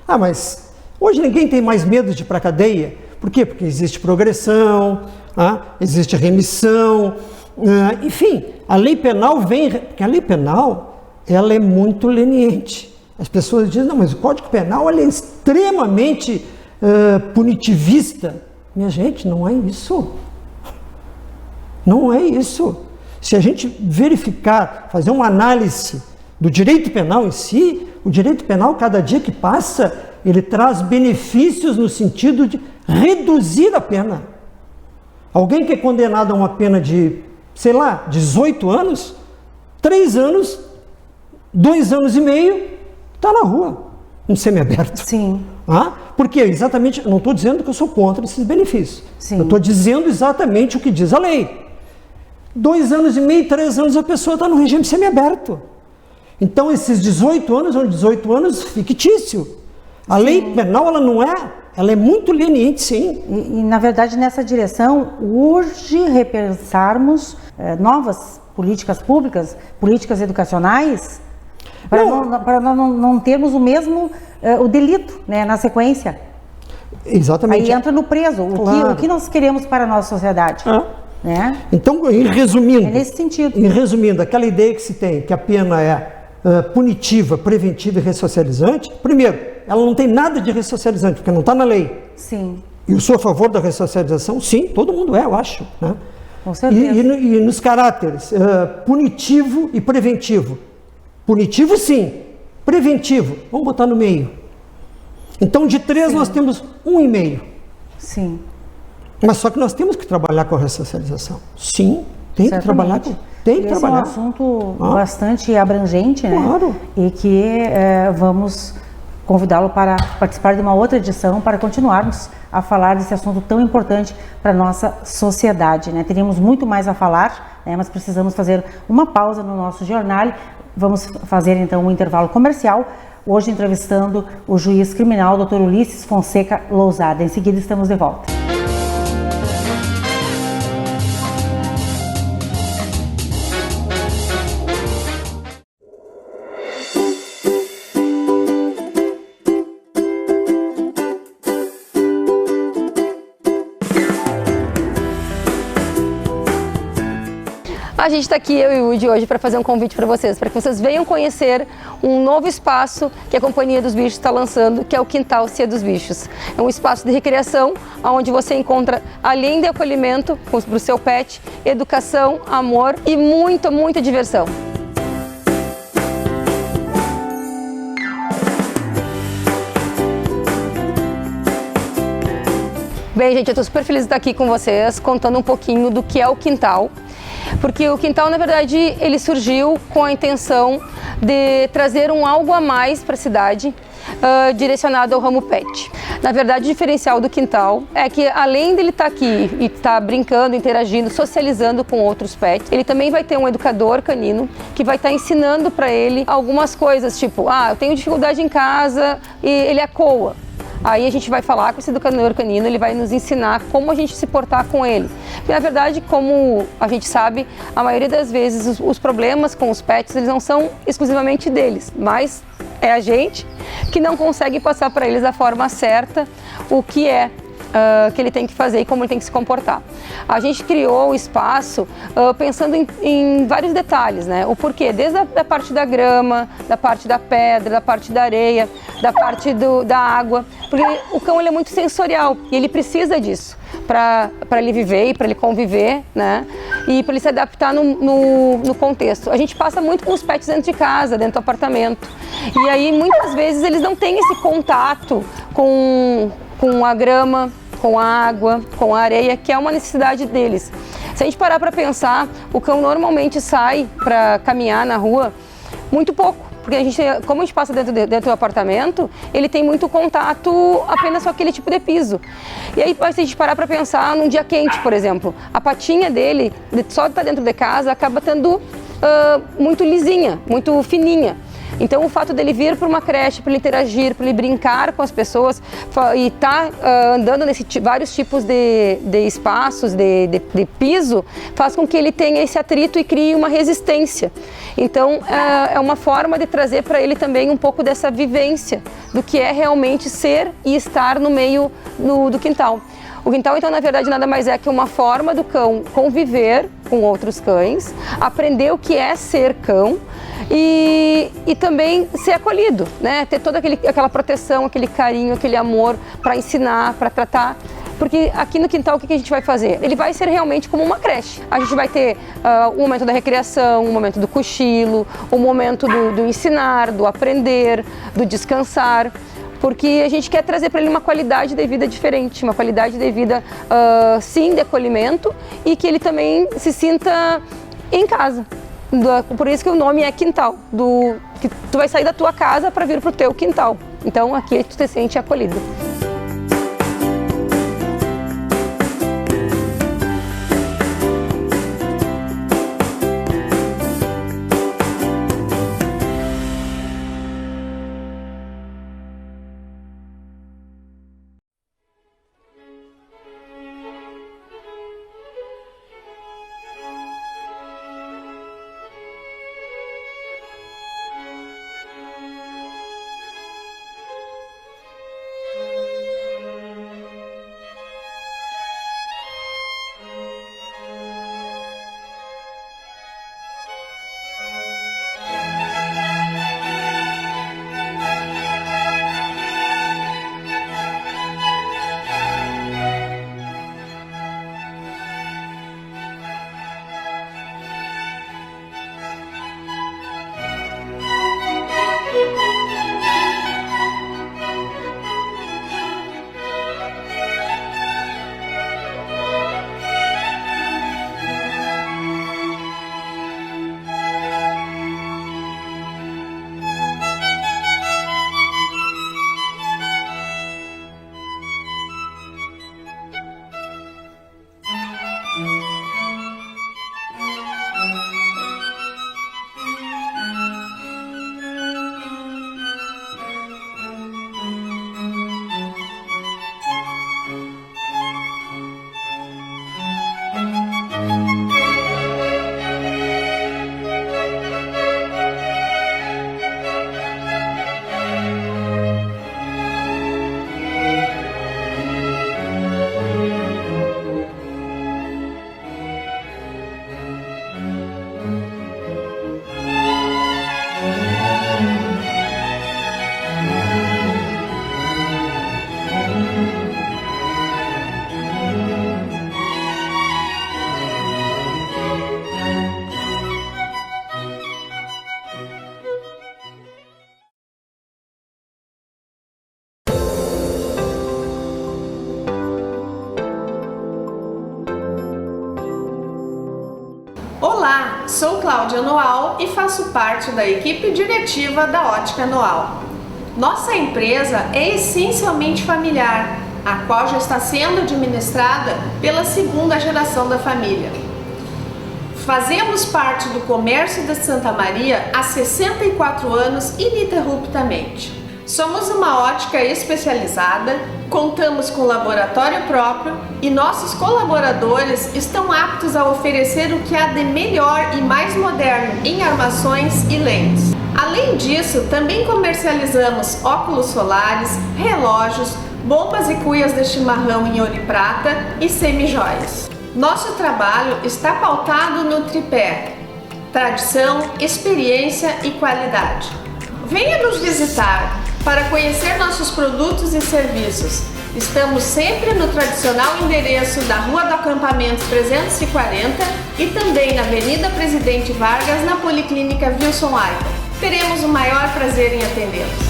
Mas hoje ninguém tem mais medo de ir para a cadeia. Por quê? Porque existe progressão, existe remissão, enfim, a lei penal porque a lei penal, ela é muito leniente. As pessoas dizem, não, mas o Código Penal ele é extremamente punitivista. Minha gente, não é isso. Não é isso. Se a gente verificar, fazer uma análise do direito penal em si, o direito penal, cada dia que passa, ele traz benefícios no sentido de reduzir a pena. Alguém que é condenado a uma pena de, 18 anos, 3 anos, 2 anos e meio, está na rua, um semiaberto. Sim. Porque exatamente, eu não estou dizendo que eu sou contra esses benefícios. Sim. Eu estou dizendo exatamente o que diz a lei. 2 anos e meio, 3 anos, a pessoa está no regime semiaberto. Então, esses 18 anos são 18 anos fictício. A lei penal, ela é muito leniente, sim. E, na verdade, nessa direção, urge repensarmos novas políticas públicas, políticas educacionais, para não termos o mesmo, o delito, né, na sequência. Exatamente. Aí entra no preso, o que nós queremos para a nossa sociedade. Né? Então, resumindo... É nesse sentido. Em resumindo, aquela ideia que se tem, que a pena é punitiva, preventiva e ressocializante, primeiro, ela não tem nada de ressocializante, porque não está na lei. Sim. E eu sou a favor da ressocialização? Sim, todo mundo eu acho. Né? Com certeza. E nos caráteres punitivo e preventivo. Punitivo, sim. Preventivo, vamos botar no meio. Então, de 3 nós temos 1,5. Sim. Mas só que nós temos que trabalhar com a ressocialização. Sim, tem que trabalhar. Tem que trabalhar. Esse é um assunto bastante abrangente, né? Claro. E que vamos convidá-lo para participar de uma outra edição, para continuarmos a falar desse assunto tão importante para a nossa sociedade, né? Teríamos muito mais a falar, né? Mas precisamos fazer uma pausa no nosso jornal. Vamos fazer então um intervalo comercial, hoje entrevistando o juiz criminal, Dr. Ulisses Fonseca Lousada. Em seguida estamos de volta. A gente está aqui, eu e o Woody, hoje para fazer um convite para vocês venham conhecer um novo espaço que a Companhia dos Bichos está lançando, que é o Quintal Cia dos Bichos. É um espaço de recreação, onde você encontra, além de acolhimento para o seu pet, educação, amor e muita diversão. Bem, gente, eu estou super feliz de estar aqui com vocês, contando um pouquinho do que é o Quintal. Porque o Quintal, na verdade, ele surgiu com a intenção de trazer algo a mais para a cidade, direcionado ao ramo pet. Na verdade, o diferencial do Quintal é que, além dele estar aqui e estar brincando, interagindo, socializando com outros pets, ele também vai ter um educador canino que vai estar ensinando para ele algumas coisas, tipo, eu tenho dificuldade em casa e ele acoa. Aí a gente vai falar com esse educador canino, ele vai nos ensinar como a gente se portar com ele. Porque, na verdade, como a gente sabe, a maioria das vezes os problemas com os pets, eles não são exclusivamente deles, mas é a gente que não consegue passar para eles da forma certa o que é que ele tem que fazer e como ele tem que se comportar. A gente criou o espaço pensando em vários detalhes, né? O porquê, desde a parte da grama, da parte da pedra, da parte da areia, da parte da água, porque o cão ele é muito sensorial e ele precisa disso para ele viver e para ele conviver, né? E para ele se adaptar no contexto. A gente passa muito com os pets dentro de casa, dentro do apartamento, e aí muitas vezes eles não têm esse contato com a grama, com a água, com a areia, que é uma necessidade deles. Se a gente parar para pensar, o cão normalmente sai para caminhar na rua muito pouco, porque como a gente passa dentro do apartamento, ele tem muito contato apenas com aquele tipo de piso. E aí, se a gente parar para pensar, num dia quente, por exemplo, a patinha dele, só de estar dentro de casa, acaba estando muito lisinha, muito fininha. Então, o fato dele vir para uma creche, para ele interagir, para ele brincar com as pessoas e estar andando nesses vários tipos de espaços, de piso, faz com que ele tenha esse atrito e crie uma resistência. Então, é uma forma de trazer para ele também um pouco dessa vivência do que é realmente ser e estar no meio do quintal. O quintal, então, na verdade, nada mais é que uma forma do cão conviver com outros cães, aprender o que é ser cão e também ser acolhido, né? Ter toda aquela proteção, aquele carinho, aquele amor para ensinar, para tratar. Porque aqui no quintal, o que a gente vai fazer? Ele vai ser realmente como uma creche. A gente vai ter um momento da recreação, um momento do cochilo, um momento do ensinar, do aprender, do descansar. Porque a gente quer trazer para ele uma qualidade de vida diferente, uma qualidade de vida, sim, de acolhimento, e que ele também se sinta em casa. Por isso que o nome é Quintal, que tu vai sair da tua casa para vir para o teu quintal. Então aqui tu te sente acolhido. sou Cláudia Noal e faço parte da equipe diretiva da Ótica Noal. Nossa empresa é essencialmente familiar, a qual já está sendo administrada pela segunda geração da família. Fazemos parte do comércio de Santa Maria há 64 anos ininterruptamente. Somos uma ótica especializada, contamos com laboratório próprio e nossos colaboradores estão aptos a oferecer o que há de melhor e mais moderno em armações e lentes. Além disso, também comercializamos óculos solares, relógios, bombas e cuias de chimarrão em ouro e prata e semijoias. Nosso trabalho está pautado no tripé: tradição, experiência e qualidade. Venha nos visitar para conhecer nossos produtos e serviços. Estamos sempre no tradicional endereço da Rua do Acampamento 340 e também na Avenida Presidente Vargas, na Policlínica Wilson Aita. Teremos o maior prazer em atendê-los.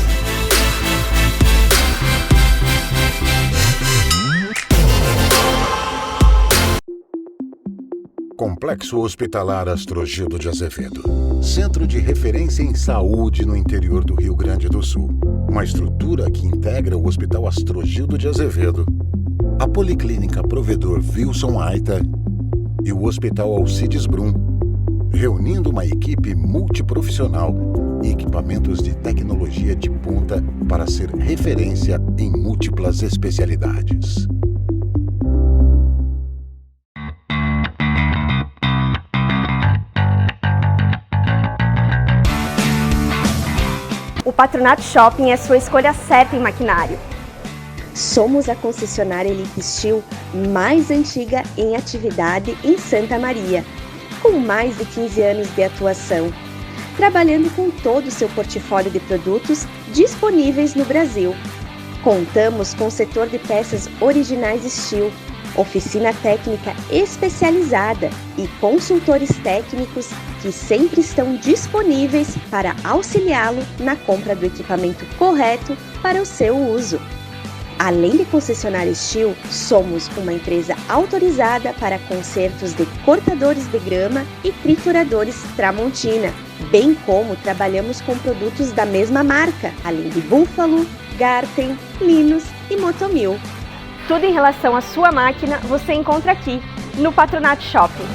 Complexo Hospitalar Astrogildo de Azevedo. Centro de referência em saúde no interior do Rio Grande do Sul. Uma estrutura que integra o Hospital Astrogildo de Azevedo, a Policlínica Provedor Wilson Aita e o Hospital Alcides Brum, reunindo uma equipe multiprofissional e equipamentos de tecnologia de ponta para ser referência em múltiplas especialidades. O Patronato Shopping é sua escolha certa em maquinário. Somos a concessionária Elite Steel mais antiga em atividade em Santa Maria, com mais de 15 anos de atuação, trabalhando com todo o seu portfólio de produtos disponíveis no Brasil. Contamos com o setor de peças originais Steel, oficina técnica especializada e consultores técnicos que sempre estão disponíveis para auxiliá-lo na compra do equipamento correto para o seu uso. Além de concessionária Steel, somos uma empresa autorizada para consertos de cortadores de grama e trituradores Tramontina, bem como trabalhamos com produtos da mesma marca, além de Buffalo, Garten, Linus e Motomil. Tudo em relação à sua máquina você encontra aqui, no Patronato Shopping.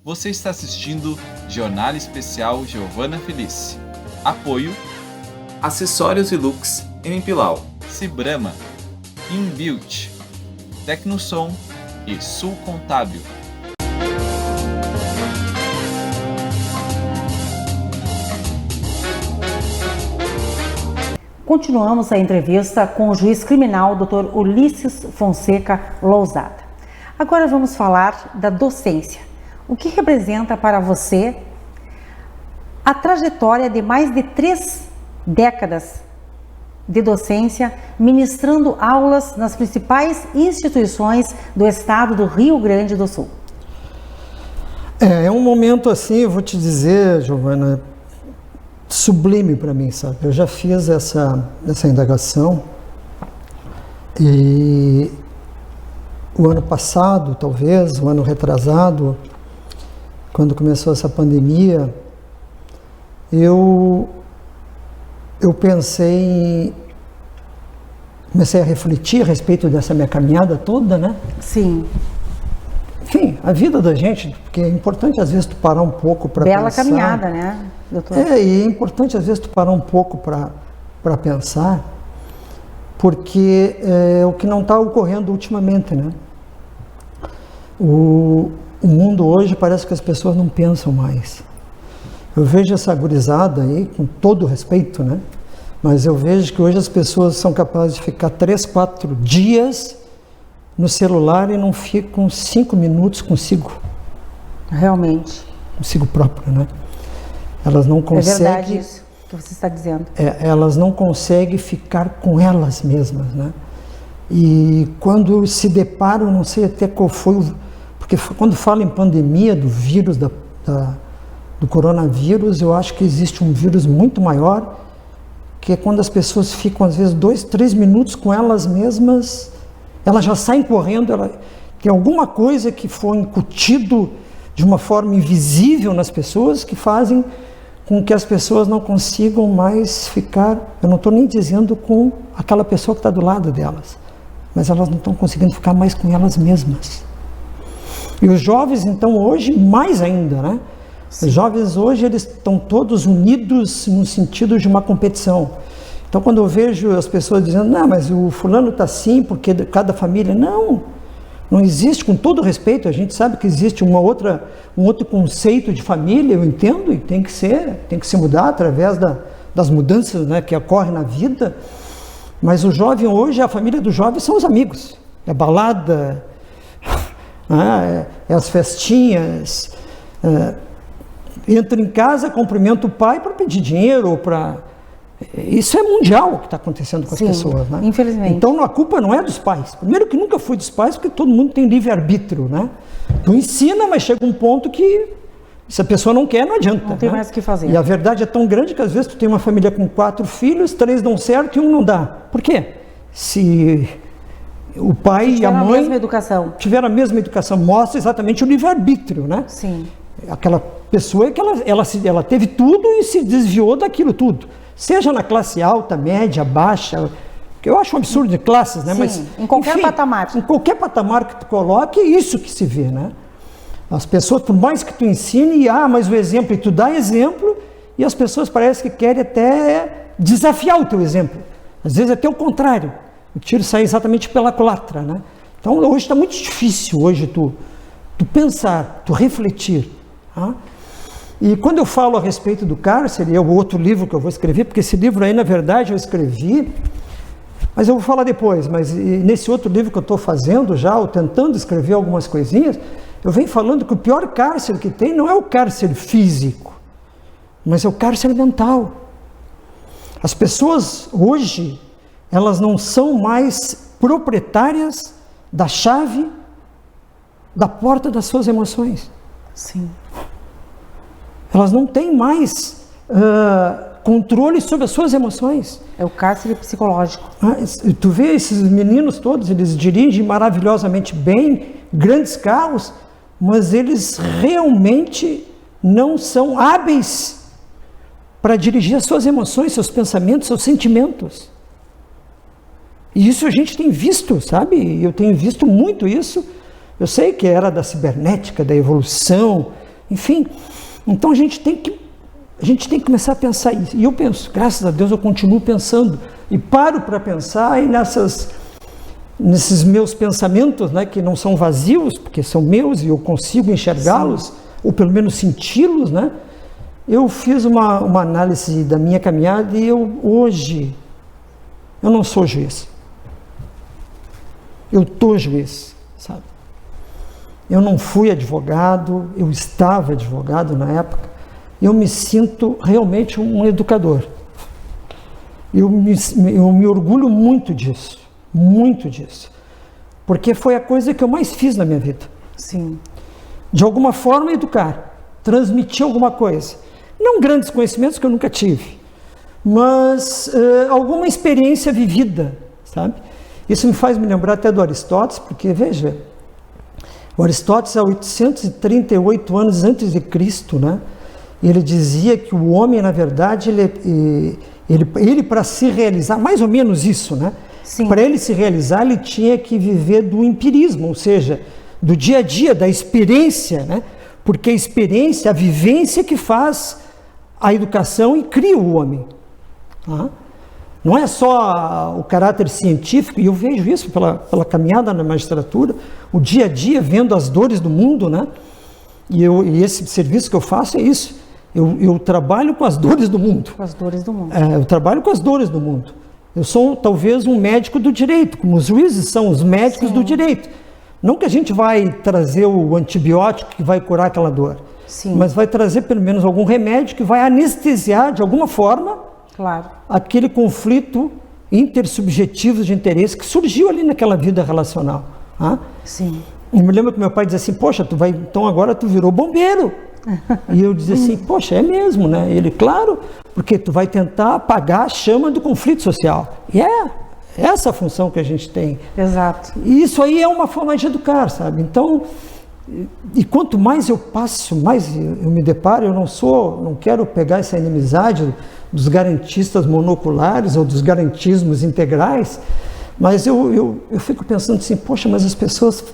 Você está assistindo Jornal Especial Giovana Felice. Apoio: Acessórios e Looks em Pilau, Cibrama, Inbuilt, Tecnosom e Sul Contábil. Continuamos a entrevista com o juiz criminal Dr. Ulisses Fonseca Lousada. Agora vamos falar da docência. O que representa para você a trajetória de mais de 3 décadas de docência, ministrando aulas nas principais instituições do estado do Rio Grande do Sul? É um momento assim, eu vou te dizer, Giovana, sublime para mim, sabe? Eu já fiz essa indagação e o ano passado, talvez, o ano retrasado, quando começou essa pandemia, eu comecei a refletir a respeito dessa minha caminhada toda, né? Sim. Enfim, a vida da gente, porque é importante às vezes tu parar um pouco para pensar. Bela caminhada, né, doutor? E é importante às vezes tu parar um pouco para pensar, porque é o que não está ocorrendo ultimamente, né? O mundo hoje parece que as pessoas não pensam mais. Eu vejo essa gurizada aí, com todo respeito, né? Mas eu vejo que hoje as pessoas são capazes de ficar 3, 4 dias no celular e não ficam 5 minutos consigo. Realmente. Consigo próprio, né? Elas não conseguem... É verdade isso que você está dizendo. Elas não conseguem ficar com elas mesmas, né? E quando se deparam, não sei até qual foi o... Porque quando fala em pandemia do vírus, do coronavírus, eu acho que existe um vírus muito maior que é quando as pessoas ficam, às vezes, 2, 3 minutos com elas mesmas, elas já saem correndo, tem alguma coisa que foi incutido de uma forma invisível nas pessoas, que fazem com que as pessoas não consigam mais ficar, eu não estou nem dizendo com aquela pessoa que está do lado delas, mas elas não estão conseguindo ficar mais com elas mesmas. E os jovens, então, hoje, mais ainda, né? Os jovens hoje, eles estão todos unidos no sentido de uma competição. Então, quando eu vejo as pessoas dizendo, não, mas o fulano está assim porque cada família... Não existe, com todo respeito, a gente sabe que existe um outro conceito de família, eu entendo, e tem que se mudar através das mudanças, né, que ocorrem na vida. Mas o jovem hoje, a família do jovem são os amigos. É a balada, é as festinhas... entra em casa, cumprimenta o pai para pedir dinheiro ou para... Isso é mundial o que está acontecendo com as pessoas, né? Infelizmente. Então a culpa não é dos pais. Primeiro que nunca foi dos pais, porque todo mundo tem livre-arbítrio, né? Tu ensina, mas chega um ponto que se a pessoa não quer, não adianta. Não tem mais o que fazer. E a verdade é tão grande que às vezes tu tem uma família com 4 filhos, 3 dão certo e 1 não dá. Por quê? Se o pai e a mãe tiveram a mesma educação, mostra exatamente o livre-arbítrio, né? Sim. Aquela pessoa que ela teve tudo e se desviou daquilo tudo. Seja na classe alta, média, baixa, que eu acho um absurdo de classes, né? Sim, mas em qualquer patamar. Em qualquer patamar que tu coloque, é isso que se vê, né? As pessoas, por mais que tu ensine, mas o exemplo, e tu dá exemplo, e as pessoas parecem que querem até desafiar o teu exemplo. Às vezes até o contrário. O tiro sai exatamente pela culatra, né? Então hoje está muito difícil, tu pensar, tu refletir. Tá? E quando eu falo a respeito do cárcere, é o outro livro que eu vou escrever, porque esse livro aí, na verdade, eu escrevi, mas eu vou falar depois, mas nesse outro livro que eu estou fazendo já, ou tentando escrever algumas coisinhas, eu venho falando que o pior cárcere que tem não é o cárcere físico, mas é o cárcere mental. As pessoas hoje, elas não são mais proprietárias da chave da porta das suas emoções. Sim. Elas não têm mais controle sobre as suas emoções. É o cárcere psicológico. Tu vê esses meninos todos, eles dirigem maravilhosamente bem, grandes carros, mas eles realmente não são hábeis para dirigir as suas emoções, seus pensamentos, seus sentimentos. E isso a gente tem visto, sabe? Eu tenho visto muito isso. Eu sei que era da cibernética, da evolução, enfim. Então a gente tem que começar a pensar isso. E eu penso, graças a Deus eu continuo pensando. E paro para pensar e nesses meus pensamentos, né, que não são vazios, porque são meus e eu consigo enxergá-los, ou pelo menos senti-los, né? Eu fiz uma análise da minha caminhada e hoje, eu não sou juiz. Eu estou juiz, sabe? Eu não fui advogado, eu estava advogado na época. Eu me sinto realmente um educador. Eu me orgulho muito disso, porque foi a coisa que eu mais fiz na minha vida. Sim. De alguma forma educar, transmitir alguma coisa. Não grandes conhecimentos que eu nunca tive, mas alguma experiência vivida, sabe? Isso me faz me lembrar até do Aristóteles, porque veja, o Aristóteles há 838 anos antes de Cristo, né? Ele dizia que o homem, na verdade, ele para se realizar, mais ou menos isso, né? Para ele se realizar, ele tinha que viver do empirismo, ou seja, do dia a dia, da experiência, né? Porque a experiência, a vivência que faz a educação e cria o homem. Tá? Não é só o caráter científico, e eu vejo isso pela caminhada na magistratura, o dia a dia, vendo as dores do mundo, né? E esse serviço que eu faço é isso. Eu trabalho com as dores do mundo. Com as dores do mundo. Eu trabalho com as dores do mundo. Eu sou talvez um médico do direito, como os juízes são os médicos do direito. Não que a gente vai trazer o antibiótico que vai curar aquela dor, mas vai trazer pelo menos algum remédio que vai anestesiar de alguma forma aquele conflito intersubjetivo de interesse que surgiu ali naquela vida relacional. Tá? Sim. Eu me lembro que meu pai dizia assim, poxa, então agora tu virou bombeiro. E eu dizia assim, poxa, é mesmo, né? Ele, claro, porque tu vai tentar apagar a chama do conflito social. E é essa a função que a gente tem. Exato. E isso aí é uma forma de educar, sabe? Então, e quanto mais eu passo, mais eu me deparo, eu não quero pegar essa inimizade dos garantistas monoculares ou dos garantismos integrais, mas eu fico pensando assim, poxa, mas as pessoas,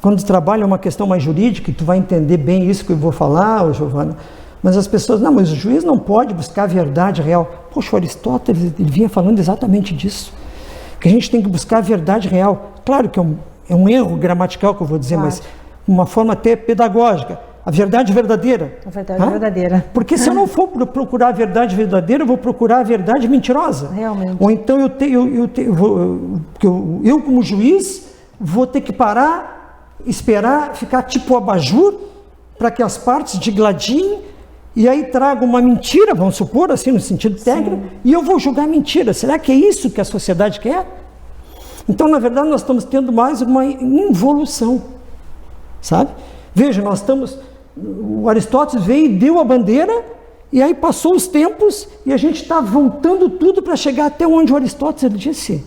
quando trabalham uma questão mais jurídica, e tu vai entender bem isso que eu vou falar, Giovana, mas as pessoas, não, mas o juiz não pode buscar a verdade real. Poxa, o Aristóteles, ele vinha falando exatamente disso, que a gente tem que buscar a verdade real. Claro que é um erro gramatical que eu vou dizer, claro, mas uma forma até pedagógica, a verdade verdadeira. A verdade verdadeira. Porque se eu não for procurar a verdade verdadeira, eu vou procurar a verdade mentirosa. Realmente. Ou então eu como juiz, vou ter que parar, esperar, ficar tipo abajur, para que as partes digladiem, e aí trago uma mentira, vamos supor, assim, no sentido técnico, e eu vou julgar mentira. Será que é isso que a sociedade quer? Então, na verdade, nós estamos tendo mais uma involução, sabe? Veja, o Aristóteles veio e deu a bandeira, e aí passou os tempos, e a gente está voltando tudo para chegar até onde o Aristóteles disse.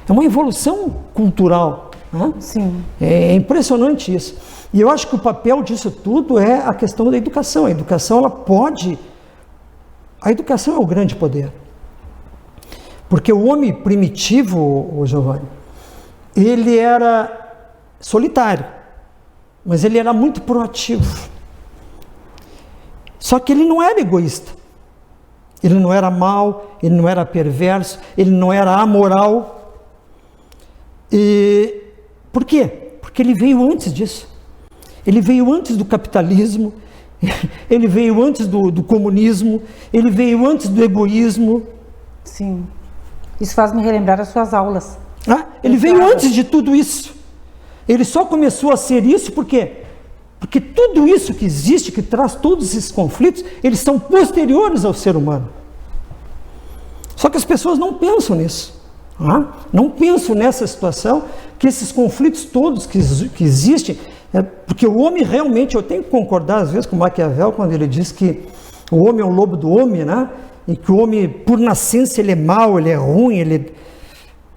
É uma evolução cultural, né? Sim. É impressionante isso. E eu acho que o papel disso tudo é a questão da educação. A educação, a educação é o grande poder. Porque o homem primitivo, Giovanni, ele era solitário, mas ele era muito proativo. Só que ele não era egoísta. Ele não era mau, ele não era perverso, ele não era amoral. E por quê? Porque ele veio antes disso. Ele veio antes do capitalismo, ele veio antes do comunismo, ele veio antes do egoísmo. Sim. Isso faz me relembrar as suas aulas. Ele veio antes de tudo isso. Ele só começou a ser isso por quê? Porque tudo isso que existe, que traz todos esses conflitos, eles são posteriores ao ser humano. Só que as pessoas não pensam nisso. Não pensam nessa situação, que esses conflitos todos que existem, porque o homem realmente, eu tenho que concordar às vezes com Maquiavel, quando ele diz que o homem é o lobo do homem, né? E que o homem, por nascença, ele é mau, ele é ruim,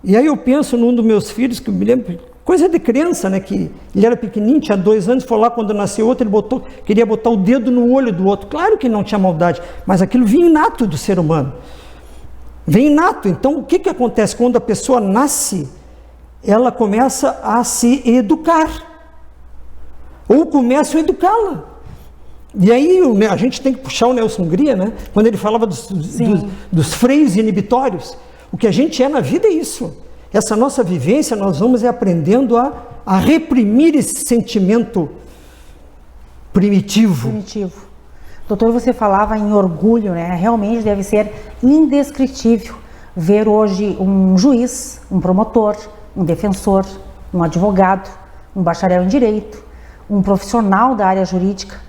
E aí eu penso num dos meus filhos, que eu me lembro, coisa de criança, né? Que ele era pequenininho, tinha 2 anos, foi lá, quando nasceu outro, ele queria botar o dedo no olho do outro. Claro que não tinha maldade, mas aquilo vinha inato do ser humano. Vem inato. Então, o que acontece? Quando a pessoa nasce, ela começa a se educar. Ou começam a educá-la. E aí a gente tem que puxar o Nelson Hungria, né? Quando ele falava dos freios inibitórios. O que a gente é na vida é isso. Essa nossa vivência, nós vamos aprendendo a reprimir esse sentimento primitivo. Doutor, você falava em orgulho, né? Realmente deve ser indescritível ver hoje um juiz, um promotor, um defensor, um advogado, um bacharel em direito, um profissional da área jurídica,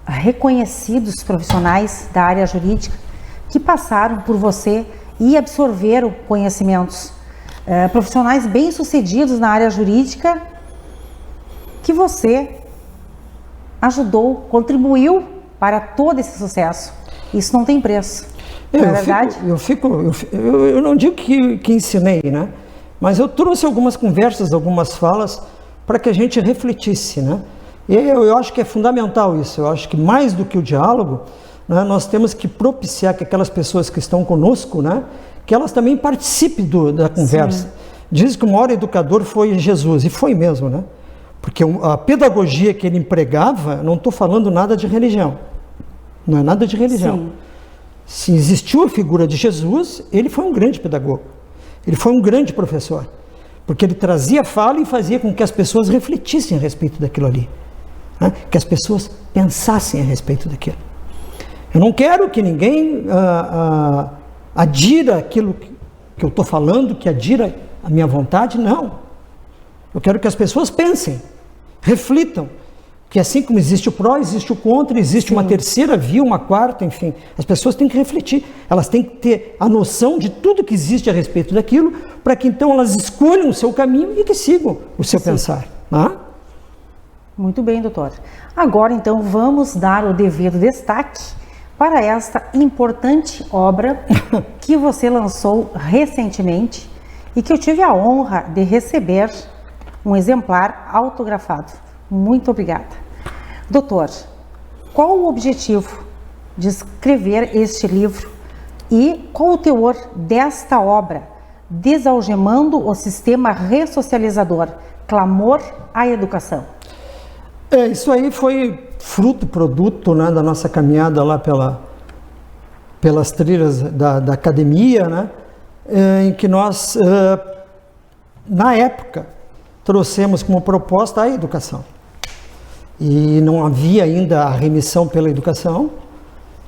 reconhecidos profissionais da área jurídica que passaram por você e absorveram conhecimentos, profissionais bem-sucedidos na área jurídica que você ajudou, contribuiu para todo esse sucesso. Isso não tem preço, não é verdade? Eu não digo que ensinei, né? Mas eu trouxe algumas conversas, algumas falas para que a gente refletisse, né? E eu acho que é fundamental isso. Eu acho que mais do que o diálogo, né, nós temos que propiciar que aquelas pessoas que estão conosco, né, que elas também participem da conversa. Sim. Diz que o maior educador foi Jesus, e foi mesmo, né? Porque a pedagogia que ele empregava, não estou falando nada de religião. Não é nada de religião. Sim. Se existiu a figura de Jesus, ele foi um grande pedagogo. Ele foi um grande professor. Porque ele trazia fala e fazia com que as pessoas refletissem a respeito daquilo ali. Né? Que as pessoas pensassem a respeito daquilo. Eu não quero que ninguém adira aquilo que eu estou falando, que adira a minha vontade, não. Eu quero que as pessoas pensem, reflitam, que assim como existe o pró, existe o contra, existe uma terceira via, uma quarta, enfim. As pessoas têm que refletir, elas têm que ter a noção de tudo que existe a respeito daquilo, para que então elas escolham o seu caminho e que sigam o seu pensar. Né? Muito bem, doutor. Agora, então, vamos dar o devido destaque para esta importante obra que você lançou recentemente e que eu tive a honra de receber um exemplar autografado. Muito obrigada. Doutor, qual o objetivo de escrever este livro e qual o teor desta obra, Desalgemando o Sistema Ressocializador, Clamor à Educação? Isso aí foi produto, né, da nossa caminhada lá pelas trilhas da academia, né, em que nós, na época, trouxemos como proposta a educação. E não havia ainda a remissão pela educação.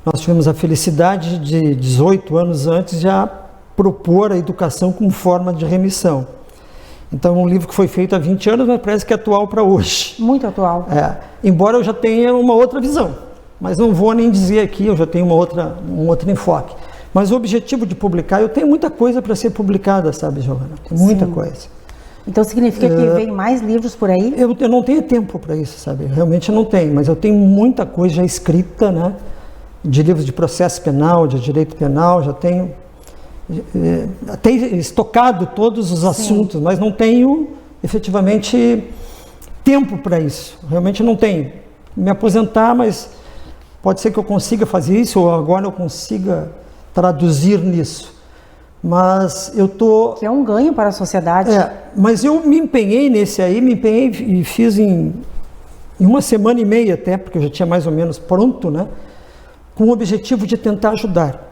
Nós tivemos a felicidade de 18 anos antes já propor a educação como forma de remissão. Então, um livro que foi feito há 20 anos, mas parece que é atual para hoje. Muito atual. Embora eu já tenha uma outra visão, mas não vou nem dizer aqui, eu já tenho um outro enfoque. Mas o objetivo de publicar, eu tenho muita coisa para ser publicada, sabe, Giovana? Tem muita coisa. Então significa que vem mais livros por aí? Eu não tenho tempo para isso, sabe? Realmente não tenho, mas eu tenho muita coisa já escrita, né? De livros de processo penal, de direito penal, já tenho até estocado todos os assuntos, mas não tenho efetivamente tempo para isso. Realmente não tenho. Me aposentar, mas pode ser que eu consiga fazer isso, ou agora eu consiga traduzir nisso. Mas eu tô... Que é um ganho para a sociedade. Mas eu me empenhei nesse aí, e fiz em 1 semana e meia até, porque eu já tinha mais ou menos pronto, né? Com o objetivo de tentar ajudar.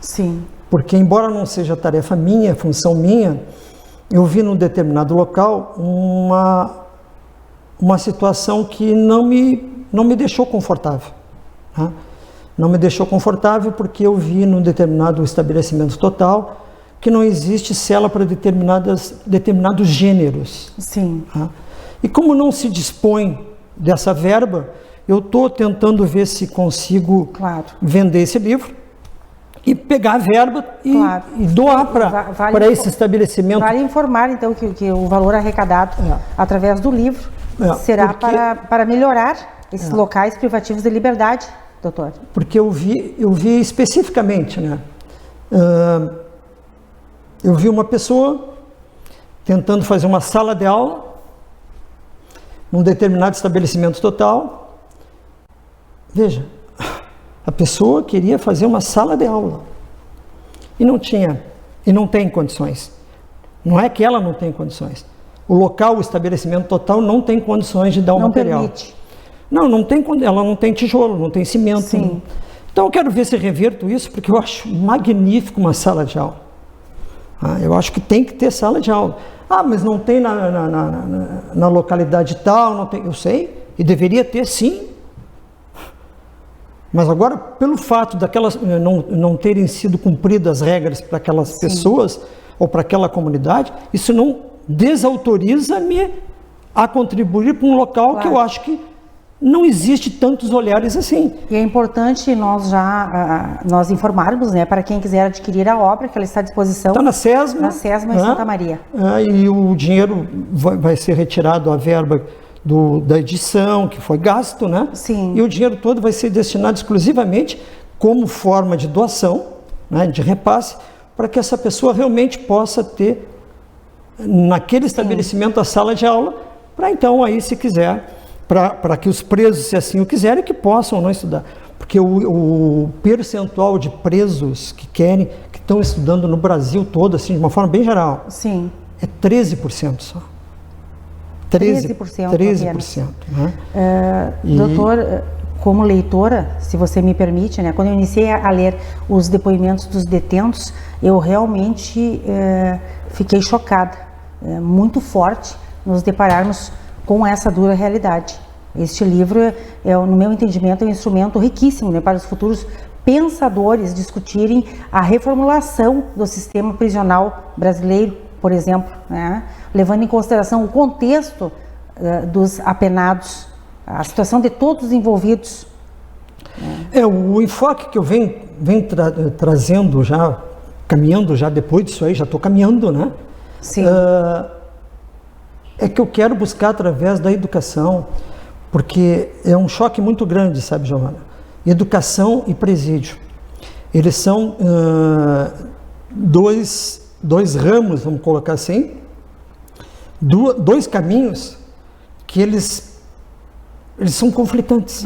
Sim. Porque, embora não seja tarefa minha, função minha, eu vi num determinado local uma situação que não me deixou confortável. Né? Não me deixou confortável porque eu vi num determinado estabelecimento total que não existe cela para determinados gêneros. Sim. Né? E como não se dispõe dessa verba, eu estou tentando ver se consigo vender esse livro e pegar a verba e doar para esse estabelecimento. Vale informar, então, que o valor arrecadado através do livro será para melhorar esses locais privativos de liberdade, doutor. Porque eu vi especificamente, né? Eu vi uma pessoa tentando fazer uma sala de aula num determinado estabelecimento total. Veja, a pessoa queria fazer uma sala de aula e não tem condições. Não é que ela não tem condições. O local, o estabelecimento total não tem condições de dar o material. Permite. Não tem, ela não tem tijolo, não tem cimento. Sim. Então eu quero ver se reverto isso, porque eu acho magnífico uma sala de aula. Eu acho que tem que ter sala de aula. Mas não tem na localidade tal, não tem. Eu sei, e deveria ter sim. Mas agora, pelo fato daquelas não terem sido cumpridas as regras para aquelas pessoas ou para aquela comunidade, isso não desautoriza-me a contribuir para um local que eu acho que não existe tantos olhares assim. E é importante nós informarmos, né, para quem quiser adquirir a obra, que ela está à disposição. Está na SESMA. Na SESMA em Santa Maria. E o dinheiro vai ser retirado, a verba da edição que foi gasto, né? Sim. E o dinheiro todo vai ser destinado exclusivamente como forma de doação, né, de repasse, para que essa pessoa realmente possa ter naquele estabelecimento a sala de aula, para então aí, se quiser, para que os presos, se assim o quiserem, que possam não estudar. Porque o percentual de presos que estão estudando no Brasil todo, assim, de uma forma bem geral, sim, é 13% só. 13%. Né? Doutor, como leitora, se você me permite, né, quando eu iniciei a ler os depoimentos dos detentos, eu realmente fiquei chocada. Muito forte nos depararmos com essa dura realidade. Este livro, no meu entendimento, é um instrumento riquíssimo, né, para os futuros pensadores discutirem a reformulação do sistema prisional brasileiro, por exemplo, né, levando em consideração o contexto dos apenados, a situação de todos os envolvidos. O enfoque que eu venho trazendo já, caminhando já depois disso aí, já estou caminhando, né? Sim. é que eu quero buscar através da educação, porque é um choque muito grande, sabe, Giovana? Educação e presídio. Eles são dois ramos, vamos colocar assim, dois caminhos que eles são conflitantes.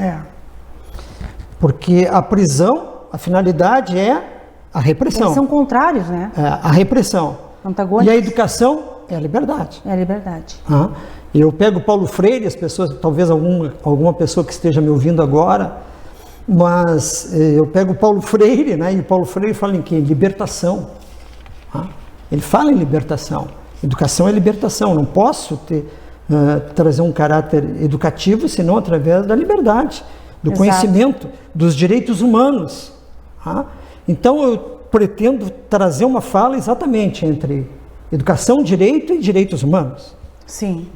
Porque a prisão, a finalidade é a repressão. Eles são contrários, né? A repressão. Antagônicos. E a educação é a liberdade. É a liberdade. Eu pego Paulo Freire, as pessoas, talvez alguma pessoa que esteja me ouvindo agora, mas eu pego Paulo Freire, né? E o Paulo Freire fala em quê? Libertação. Ele fala em libertação. Educação é libertação. Não posso trazer um caráter educativo senão através da liberdade, do conhecimento, dos direitos humanos. Então eu pretendo trazer uma fala exatamente entre educação, direito e direitos humanos. Sim.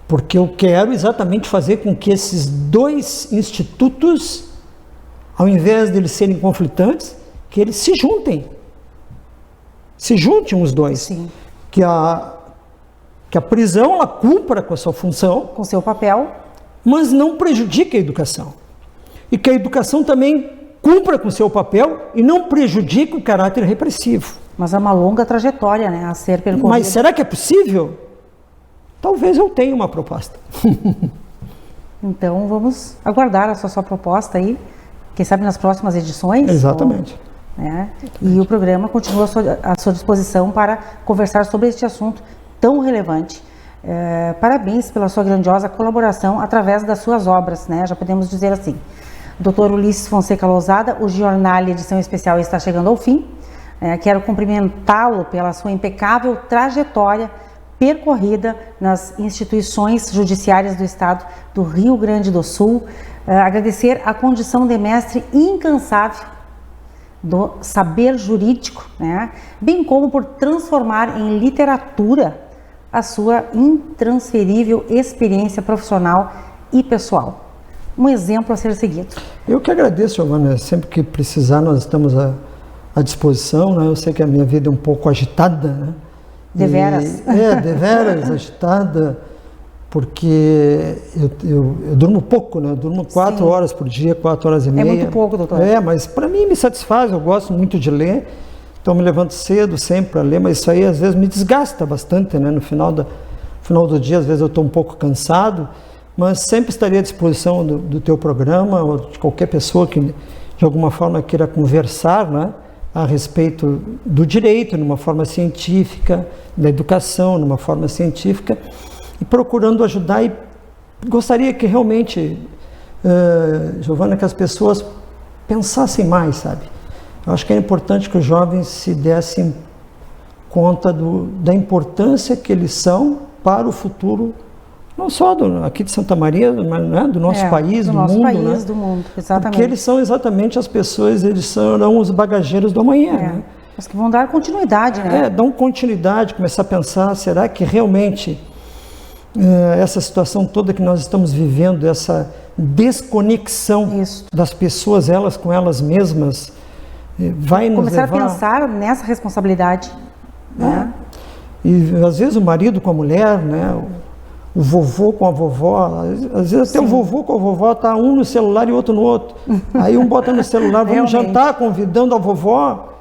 Porque eu quero exatamente fazer com que esses dois institutos, ao invés de eles serem conflitantes, que eles se juntem. Se juntem os dois. Sim. Que a prisão ela cumpra com a sua função. Com seu papel. Mas não prejudique a educação. E que a educação também cumpra com seu papel e não prejudique o caráter repressivo. Mas é uma longa trajetória, né, a ser percorrida. Mas será que é possível? Talvez eu tenha uma proposta. Então vamos aguardar a sua proposta aí, quem sabe nas próximas edições. Exatamente. E o programa continua à sua disposição para conversar sobre este assunto tão relevante. Parabéns pela sua grandiosa colaboração através das suas obras, né? Já podemos dizer assim. Dr. Ulisses Fonseca Lousada, o Jornal Edição Especial está chegando ao fim. Quero cumprimentá-lo pela sua impecável trajetória percorrida nas instituições judiciárias do Estado do Rio Grande do Sul. Agradecer a condição de mestre incansável do saber jurídico, né? Bem como por transformar em literatura a sua intransferível experiência profissional e pessoal. Um exemplo a ser seguido. Eu que agradeço, Giovana. Sempre que precisar, nós estamos à disposição, né? Eu sei que a minha vida é um pouco agitada, né? Deveras. Deveras agitada, porque eu durmo pouco, né? Eu durmo 4 horas por dia, 4 horas e meia. É muito pouco, doutor. Mas para mim me satisfaz, eu gosto muito de ler, então me levanto cedo sempre para ler, mas isso aí às vezes me desgasta bastante, né? No final do dia, às vezes eu estou um pouco cansado, mas sempre estaria à disposição do teu programa, ou de qualquer pessoa que de alguma forma queira conversar, né, a respeito do direito, numa forma científica, da educação, numa forma científica, e procurando ajudar. E gostaria que realmente, Giovana, que as pessoas pensassem mais, sabe? Eu acho que é importante que os jovens se dessem conta da importância que eles são para o futuro, não só aqui de Santa Maria, mas, né, do nosso país, do nosso mundo. País, né? do mundo, exatamente. Porque eles são exatamente as pessoas, eles serão os bagageiros do amanhã. Né? Os que vão dar continuidade, né? Dão continuidade, começar a pensar, será que realmente essa situação toda que nós estamos vivendo, essa desconexão das pessoas, elas com elas mesmas, vai nos levar... Começar a pensar nessa responsabilidade. Né? E às vezes o marido com a mulher, né? O vovô com a vovó, às vezes até o vovô com a vovó tá um no celular e outro no outro. Aí um bota no celular, vamos jantar, convidando a vovó.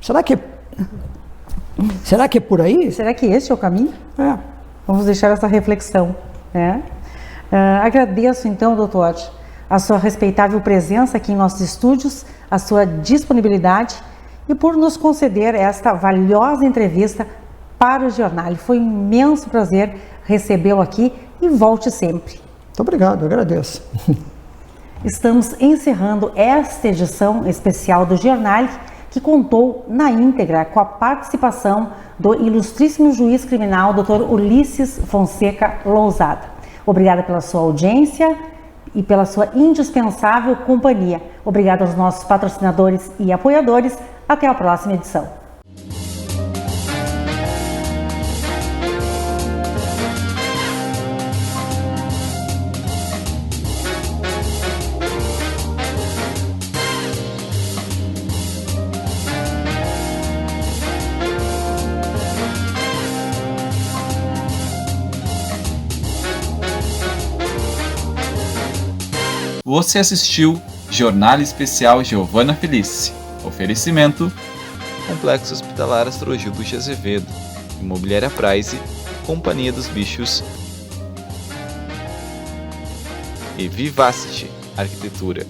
Será que é por aí? Será que esse é o caminho? Vamos deixar essa reflexão. Né? Agradeço então, doutor, a sua respeitável presença aqui em nossos estúdios, a sua disponibilidade e por nos conceder esta valiosa entrevista para o jornal. Foi um imenso prazer recebê-lo aqui e volte sempre. Muito obrigado, eu agradeço. Estamos encerrando esta edição especial do Jornal, que contou na íntegra com a participação do ilustríssimo juiz criminal, Dr. Ulisses Fonseca Lousada. Obrigada pela sua audiência e pela sua indispensável companhia. Obrigada aos nossos patrocinadores e apoiadores. Até a próxima edição. Você assistiu Jornal Especial Giovana Felice. Oferecimento: Complexo Hospitalar Astrogildo de Azevedo, Imobiliária Price, Companhia dos Bichos e Vivacity Arquitetura.